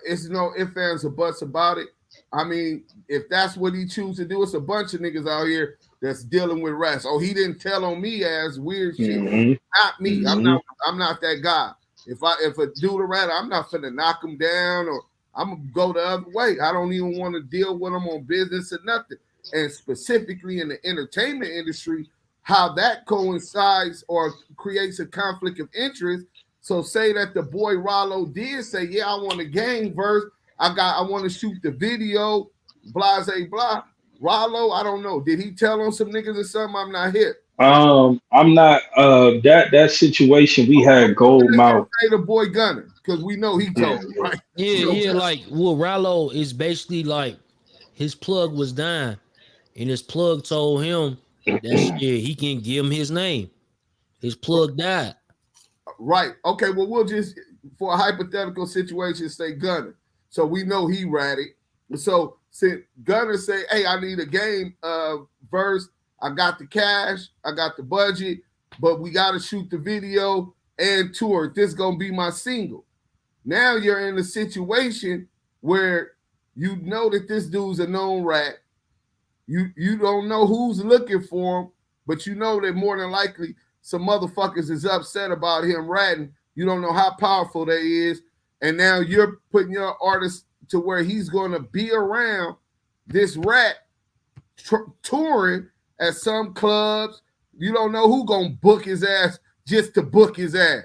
It's no ifs, ands, or buts about it. I mean, if that's what he chooses to do, it's a bunch of niggas out here that's dealing with rats. Oh, he didn't tell on me as weird shit. Not me. I'm not that guy. If a dude a rat, I'm not finna knock him down or I'm gonna go the other way. I don't even want to deal with him on business or nothing. And specifically in the entertainment industry, how that coincides or creates a conflict of interest. So say that the boy Rollo did say, yeah, I want a gang verse. I want to shoot the video, blah, blah. Rollo, I don't know. Did he tell on some niggas or something? I'm not here. I'm not that situation we had Gold Mouth. Say the boy Gunner, because we know he told, right? Yeah, like well, Rollo is basically like his plug was dying, and his plug told him that shit he can give him his name. His plug died. Right. Okay, well, we'll just for a hypothetical situation say Gunner. So we know he ratted. So since Gunner say, hey, I need a game verse, I got the cash, I got the budget, but we got to shoot the video and tour. This gonna be my single. Now you're in a situation where you know that this dude's a known rat. You don't know who's looking for him, but you know that more than likely some motherfuckers is upset about him ratting. You don't know how powerful that is. And now you're putting your artist to where he's going to be around this rat touring at some clubs. You don't know who going to book his ass just to book his ass.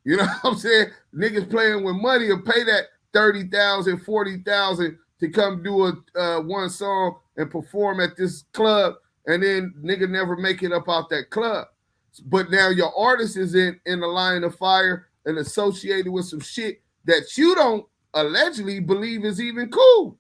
You know what I'm saying? Niggas playing with money and pay that $30,000, $40,000 to come do a one song and perform at this club, and then nigga never make it up out that club. But now your artist is in the line of fire and associated with some shit that you don't allegedly believe is even cool.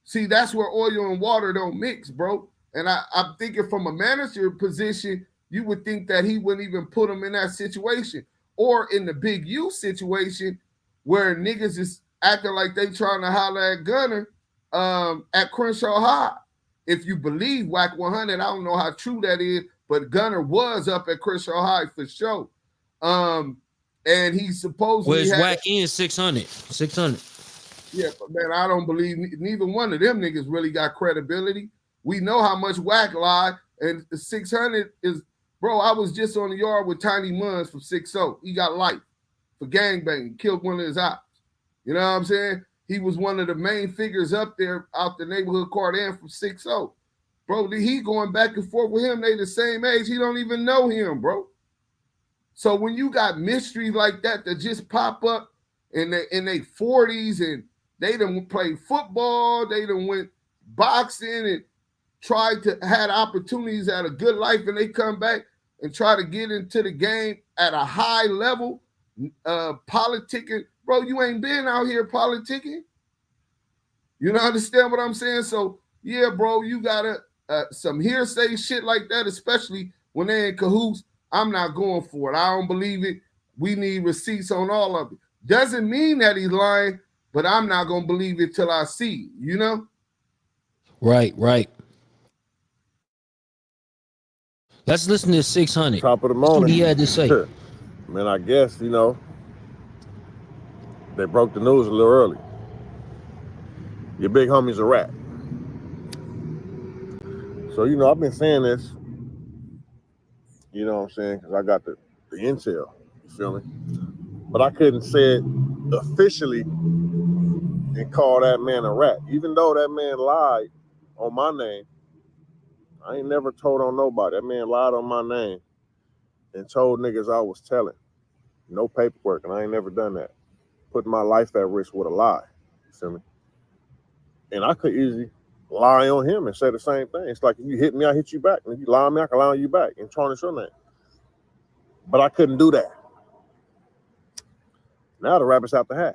See, that's where oil and water don't mix, bro. And I'm thinking from a manager position, you would think that he wouldn't even put him in that situation. Or in the Big U situation where niggas is acting like they trying to holler at Gunner at Crenshaw High. If you believe Whack 100, I don't know how true that is, but Gunner was up at Crenshaw High for sure. and he supposedly Where's had Whack in 600? 600. Yeah, but man, I don't believe neither one of them niggas really got credibility. We know how much Whack lied, and 600 is, bro, I was just on the yard with Tiny Muns from 6-0. He got life for gangbanging, killed one of his ops. You know what I'm saying? He was one of the main figures up there out the neighborhood court and from 6-0. Bro, he going back and forth with him. They the same age. He don't even know him, bro. So when you got mysteries like that just pop up in their 40s and they done played football, they done went boxing and tried to had opportunities at a good life, and they come back and try to get into the game at a high level, politicking. Bro, you ain't been out here politicking. You don't understand what I'm saying? So, yeah, bro, you got some hearsay shit like that, especially when they're in cahoots. I'm not going for it. I don't believe it. We need receipts on all of it. Doesn't mean that he's lying, but I'm not going to believe it till I see it, you know? Right. Let's listen to 600. Top of the That's what morning. he had to say. Man, I guess, you know, they broke the news a little early. Your big homie's a rat. So, you know, I've been saying this, you know what I'm saying, because I got the intel, you feel me? But I couldn't say it officially and call that man a rat. Even though that man lied on my name, I ain't never told on nobody. That man lied on my name and told niggas I was telling. No paperwork, and I ain't never done that. Putting my life at risk with a lie, you feel me? And I could easily lie on him and say the same thing. It's like, if you hit me, I hit you back. And if you lie on me, I can lie on you back and tarnish your name. But I couldn't do that. Now the rappers have to have.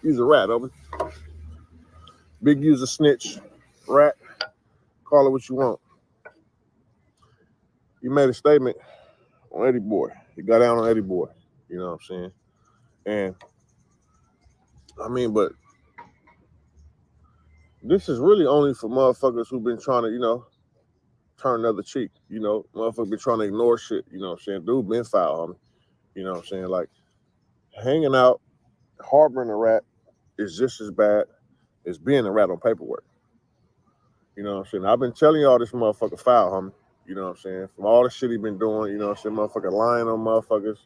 He's a rat, Obi. Big user snitch, rat, call it what you want. He made a statement on Eddie Boy. He got down on Eddie Boy. You know what I'm saying? And I mean, but this is really only for motherfuckers who've been trying to, you know, turn the other cheek. You know, motherfuckers been trying to ignore shit. You know what I'm saying? Dude been foul, homie. You know what I'm saying? Like, hanging out, harboring a rat is just as bad as being a rat on paperwork. You know what I'm saying? I've been telling y'all this motherfucker foul, homie. You know what I'm saying? From all the shit he been doing, you know what I'm saying? Motherfucker lying on motherfuckers.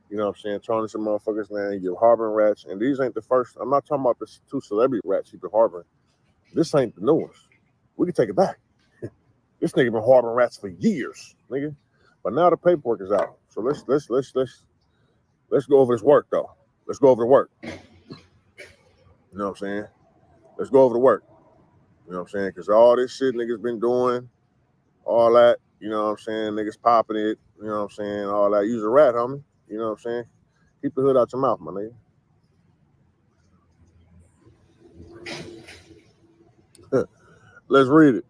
You know what I'm saying? Trying to some motherfuckers, man. You're harboring rats. And these ain't the first. I'm not talking about the 2 celebrity rats he been harboring. This ain't the new ones. We can take it back. This nigga been harboring rats for years, nigga. But now the paperwork is out. So let's go over this work, though. Let's go over the work. You know what I'm saying? Let's go over the work. You know what I'm saying? Because all this shit niggas been doing, all that, you know what I'm saying? Niggas popping it, you know what I'm saying? All that. Use a rat, homie. You know what I'm saying? Keep the hood out your mouth, my nigga. Let's read it.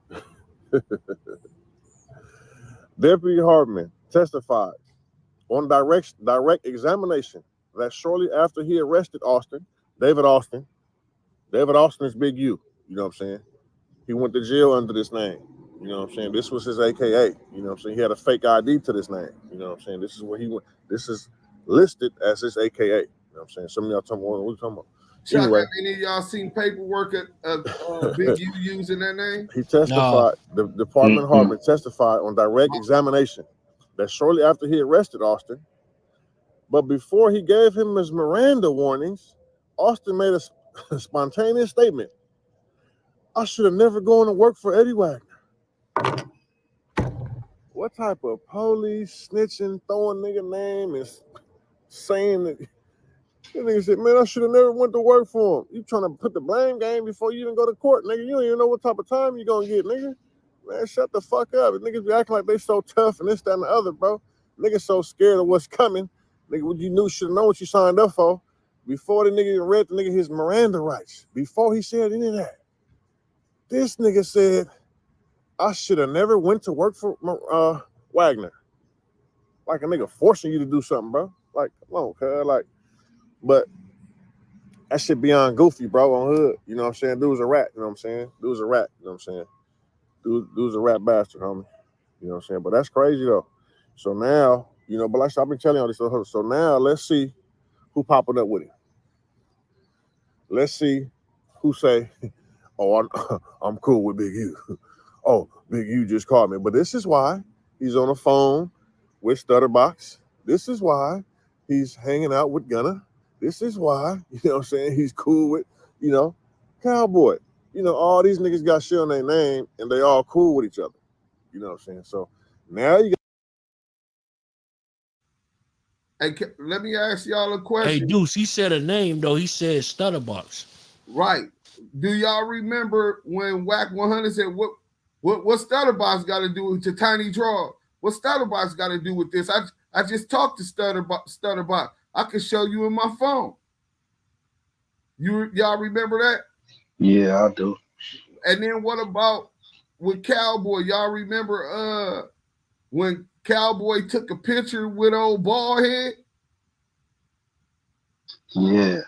Deputy Hartman testified on direct examination that shortly after he arrested David Austin is Big U, you know what I'm saying? He went to jail under this name, you know what I'm saying? This was his AKA, you know what I'm saying? He had a fake ID to this name, you know what I'm saying? This is where he went. This is listed as his AKA, you know what I'm saying? Some of y'all talking about what are you talking about? Chuck, Anyway, have any of y'all seen paperwork of Big U using that name? he testified, the Department of Hartman testified on direct examination that shortly after he arrested Austin, but before he gave him his Miranda warnings, Austin made a spontaneous statement. I should have never gone to work for Eddie Wagner. What type of police snitching, throwing nigga name is saying that? The nigga said, man, I should have never went to work for him. You trying to put the blame game before you even go to court, nigga. You don't even know what type of time you gonna get, nigga. Man, shut the fuck up. Niggas be acting like they so tough and this, that, and the other, bro. Niggas so scared of what's coming. Nigga, what you knew, should have known what you signed up for before the nigga read the nigga his Miranda rights. Before he said any of that. This nigga said, I should have never went to work for Wagner. Like a nigga forcing you to do something, bro. Like, come on, cuz. Like, but that shit beyond goofy, bro, on hood. You know what I'm saying? Dude was a rat, you know what I'm saying? Dude was a rat, you know what I'm saying? Dude's a rap bastard, homie. You know what I'm saying? But that's crazy though. So now, you know, but like I've been telling y'all this. So now let's see who popping up with him. Let's see who say, "Oh, I'm cool with Big U." Oh, Big U just called me. But this is why he's on the phone with Stutterbox. This is why he's hanging out with Gunna. This is why, you know what I'm saying, he's cool with, you know, Cowboy. You know, all these niggas got shit on their name and they all cool with each other. You know what I'm saying? So now you got. Hey, let me ask y'all a question. Hey, Deuce, he said a name, though. He said Stutterbox. Right. Do y'all remember when Whack 100 said, what Stutterbox got to do with the Tiny Draw? What Stutterbox got to do with this? I just talked to Stutterbox. I can show you in my phone. Y'all remember that? Yeah, I do. And then what about with Cowboy? Y'all remember when Cowboy took a picture with old Baldhead? Yeah.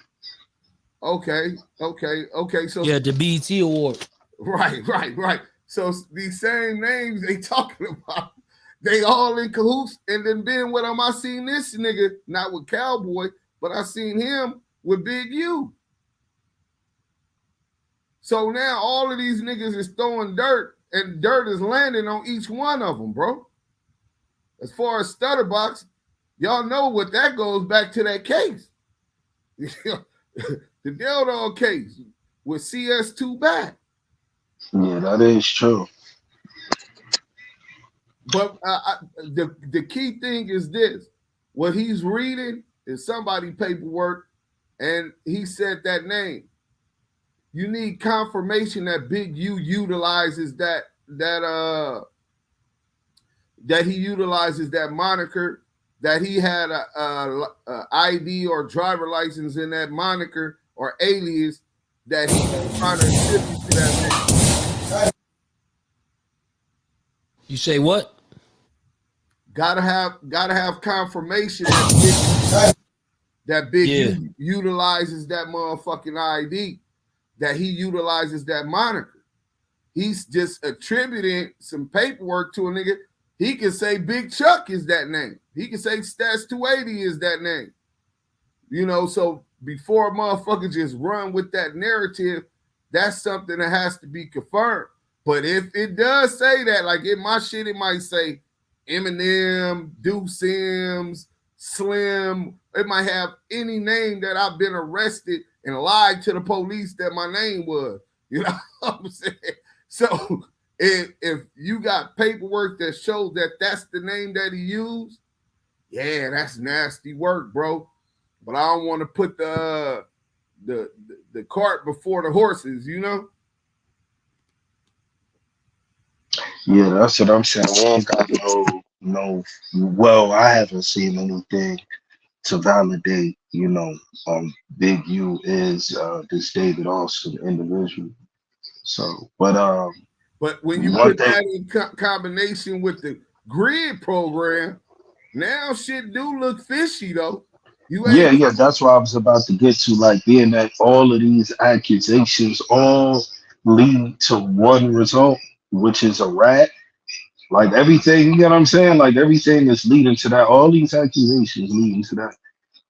Okay. So yeah, the BET Award. Right. So these same names they talking about, they all in cahoots. And then what I seen this nigga, not with Cowboy, but I seen him with Big U. So now all of these niggas is throwing dirt, and dirt is landing on each one of them, bro. As far as Stutterbox, y'all know what that goes back to that case. The Dog case with CS2 back. Yeah, that is true. But the key thing is this. What he's reading is somebody's paperwork, and he said that name. You need confirmation that Big U utilizes that he utilizes that moniker, that he had a ID or driver license in that moniker or alias, that he's trying to attribute to that name. You say what? Gotta have confirmation that Big U utilizes that motherfucking ID, that he utilizes that moniker. He's just attributing some paperwork to a nigga. He can say Big Chuck is that name. He can say Stats 280 is that name. You know, so before a motherfucker just run with that narrative, that's something that has to be confirmed. But if it does say that, like in my shit, it might say Eminem, Deuce Sims, Slim. It might have any name that I've been arrested and lied to the police that my name was. You know what I'm saying? So if you got paperwork that shows that that's the name that he used, yeah, that's nasty work, bro. But I don't want to put the cart before the horses, you know? Yeah, that's what I'm saying. We don't got no. Well, I haven't seen anything to validate. You know, Big U is this David Austin individual. So, but when you put that in combination with the grid program, now shit do look fishy though. Yeah, that's what I was about to get to. Like being that all of these accusations all lead to one result, which is a rat. Like everything, you know what I'm saying? Like everything is leading to that. All these accusations leading to that.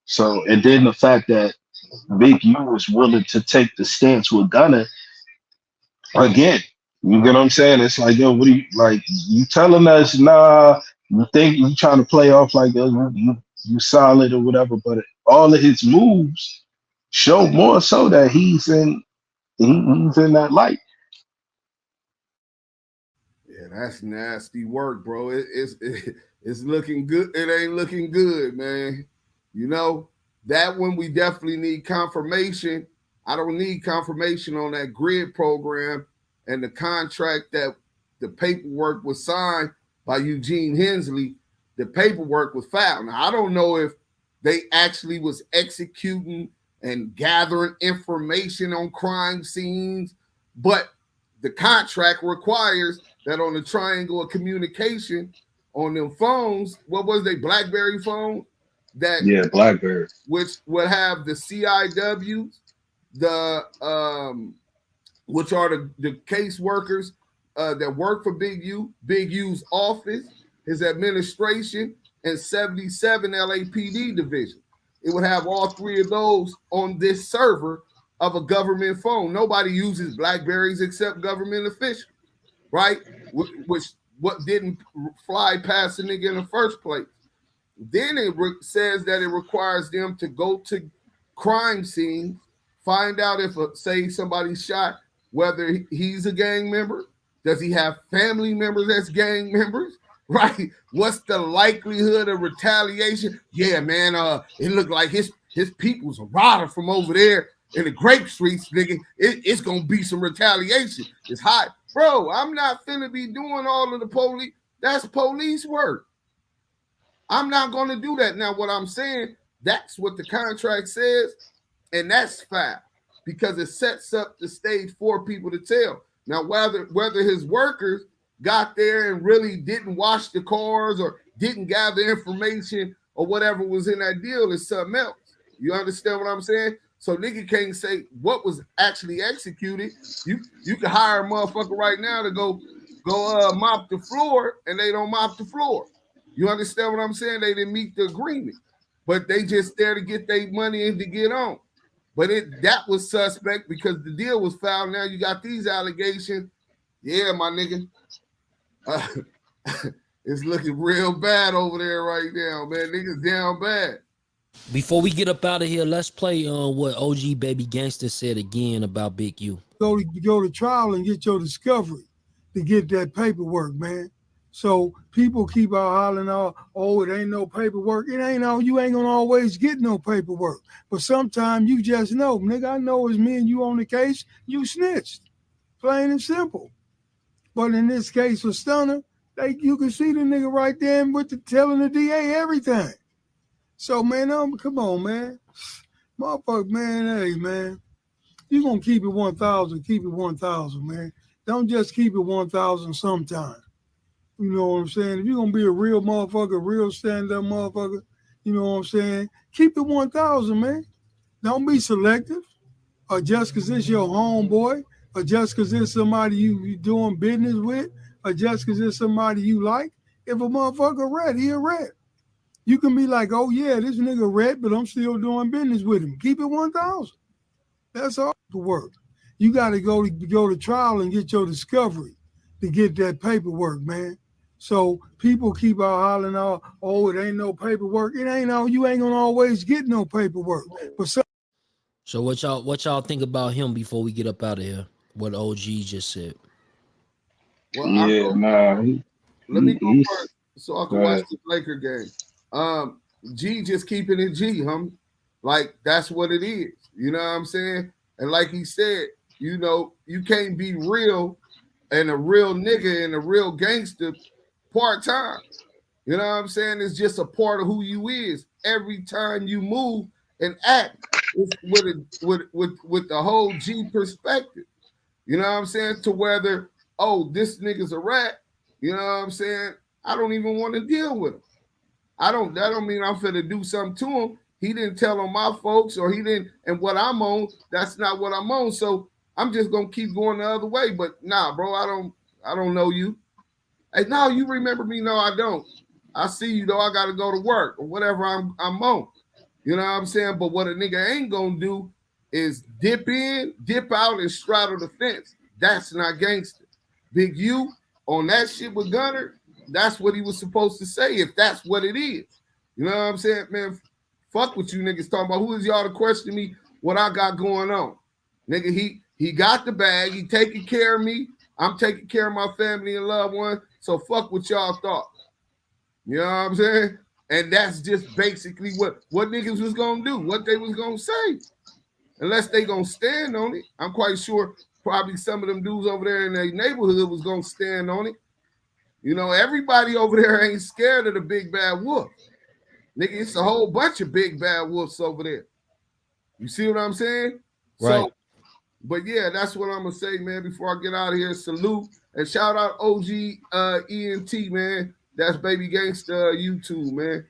So, and then the fact that Big U was willing to take the stance with Gunna again. You get what I'm saying? It's like, yo, what are you like? You telling us, nah? You think you trying to play off like you solid or whatever? But all of his moves show more so that he's in that light. Yeah, that's nasty work, bro. It's looking good. It ain't looking good, man. You know, that one we definitely need confirmation. I don't need confirmation on that grid program and the contract that the paperwork was signed by Eugene Hensley. The paperwork was filed. Now, I don't know if they actually was executing and gathering information on crime scenes, but the contract requires that on the triangle of communication on them phones, what was they, BlackBerry phone? Yeah, BlackBerry. Which would have the CIWs, the which are the caseworkers that work for Big U, Big U's office, his administration, and 77 LAPD division. It would have all three of those on this server of a government phone. Nobody uses Blackberries except government officials, right? Which what didn't fly past the nigga in the first place. Then it says that it requires them to go to crime scenes, find out if, say, somebody's shot, whether he's a gang member. Does he have family members that's gang members? Right? What's the likelihood of retaliation? Yeah, man, it looked like his people's a rider from over there in the grape streets, nigga. It's gonna be some retaliation. It's hot. Bro, I'm not finna be doing all of the police. That's police work. I'm not gonna do that. Now, what I'm saying, that's what the contract says, and that's fact, because it sets up the stage for people to tell. Now, whether his workers got there and really didn't wash the cars or didn't gather information or whatever was in that deal is something else. You understand what I'm saying? So nigga can't say what was actually executed. You can hire a motherfucker right now to go mop the floor, and they don't mop the floor. You understand what I'm saying? They didn't meet the agreement, but they just there to get their money and to get on. But that was suspect because the deal was found. Now you got these allegations. Yeah, my nigga. It's looking real bad over there right now, man. Niggas down bad. Before we get up out of here, let's play what OG Baby Gangster said again about Big U. Go to trial and get your discovery to get that paperwork, man. So people keep out hollering out, oh, it ain't no paperwork. It ain't no, you ain't gonna always get no paperwork. But sometimes you just know, nigga, I know it's me and you on the case, you snitched. Plain and simple. But in this case for Stunner, you can see the nigga right there with telling the DA everything. So, man, come on, man. Motherfucker, man, hey, man. You gonna keep it 1,000, keep it 1,000, man. Don't just keep it 1,000 sometime. You know what I'm saying? If you're gonna be a real motherfucker, real stand-up motherfucker, you know what I'm saying? Keep it 1,000, man. Don't be selective. Or just because it's your homeboy, or just because it's somebody you doing business with, or just because it's somebody you like. If a motherfucker rat, he a rat. You can be like, oh yeah, this nigga rat, but I'm still doing business with him. Keep it 1,000. That's all the work. You got to go to trial and get your discovery to get that paperwork, man. So people keep out hollering out, oh, it ain't no paperwork. It ain't no, you ain't gonna always get no paperwork. But So what y'all think about him before we get up out of here? What OG just said. Well, let me go first so I can watch the Laker game. G just keeping it G, homie. Like that's what it is. You know what I'm saying? And like he said, you know, you can't be real and a real nigga and a real gangster part-time. You know what I'm saying? It's just a part of who you is. Every time you move and act with the whole G perspective. You know what I'm saying? To whether, oh, this nigga's a rat, you know what I'm saying? I don't even want to deal with him. That don't mean I'm finna do something to him. He didn't tell on my folks, or he didn't, and what I'm on, that's not what I'm on. So I'm just gonna keep going the other way. But nah, bro, I don't know you. Hey, no, you remember me? No, I don't. I see you though. I gotta go to work or whatever I'm on. You know what I'm saying? But what a nigga ain't gonna do is dip in, dip out, and straddle the fence. That's not gangster. Big U on that shit with Gunner, that's what he was supposed to say if that's what it is. You know what I'm saying, man? Fuck what you niggas talking about. Who is y'all to question me what I got going on? Nigga, he got the bag. He taking care of me. I'm taking care of my family and loved ones. So fuck what y'all thought. You know what I'm saying? And that's just basically what niggas was gonna do, what they was gonna say. Unless they gonna stand on it. I'm quite sure probably some of them dudes over there in their neighborhood was gonna stand on it. You know, everybody over there ain't scared of the big bad wolf. Nigga, it's a whole bunch of big bad wolves over there. You see what I'm saying? Right. So, but yeah, that's what I'm gonna say, man. Before I get out of here, salute and shout out OG ENT, man. That's Baby Gangsta YouTube, man.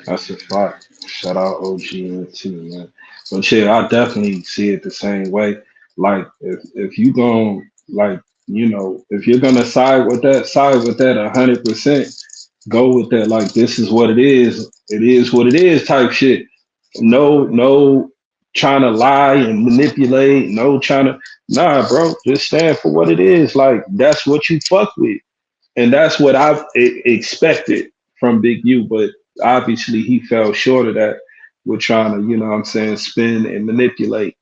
That's a fact. Shout out OG ENT, man. But yeah, I definitely see it the same way. Like if you gon' like you know, if you're gonna side with that 100%. Go with that. Like, this is what it is. It is what it is type shit. No trying to lie and manipulate. No trying to, nah, bro. Just stand for what it is. Like, that's what you fuck with. And that's what I've expected from Big U. But obviously he fell short of that. We're trying to, you know what I'm saying, spin and manipulate,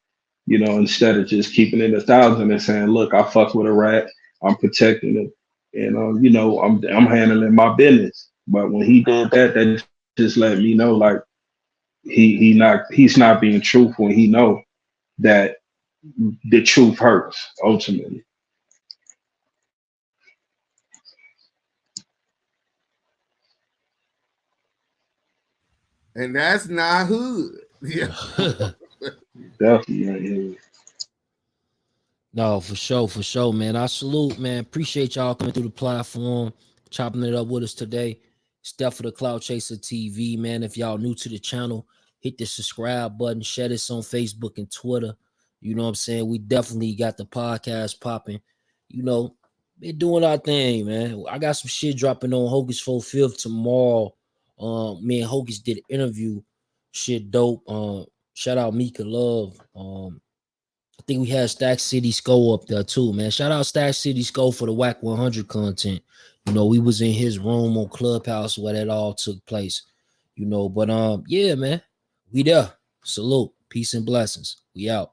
you know, instead of just keeping it 1,000 and saying, look, I fuck with a rat. I'm protecting it. And, you know, I'm handling my business. But when he did that, that just let me know, like, he's not being truthful, and he know that the truth hurts ultimately. And that's not hood. Yeah. Definitely. No, for sure, man. I salute, man. Appreciate y'all coming through the platform, chopping it up with us today. Steph for the Cloud Chaser TV, man. If y'all new to the channel, hit the subscribe button, share this on Facebook and Twitter. You know what I'm saying? We definitely got the podcast popping. You know, we're doing our thing, man. I got some shit dropping on Hocus for Fifth tomorrow. Me and Hocus did an interview. Shit dope. Shout out Mika Love. I think we had Stack City Skull up there too, man. Shout out Stack City Skull for the Whack 100 content. You know, we was in his room on Clubhouse where that all took place. You know, but yeah, man, we there. Salute, peace and blessings. We out.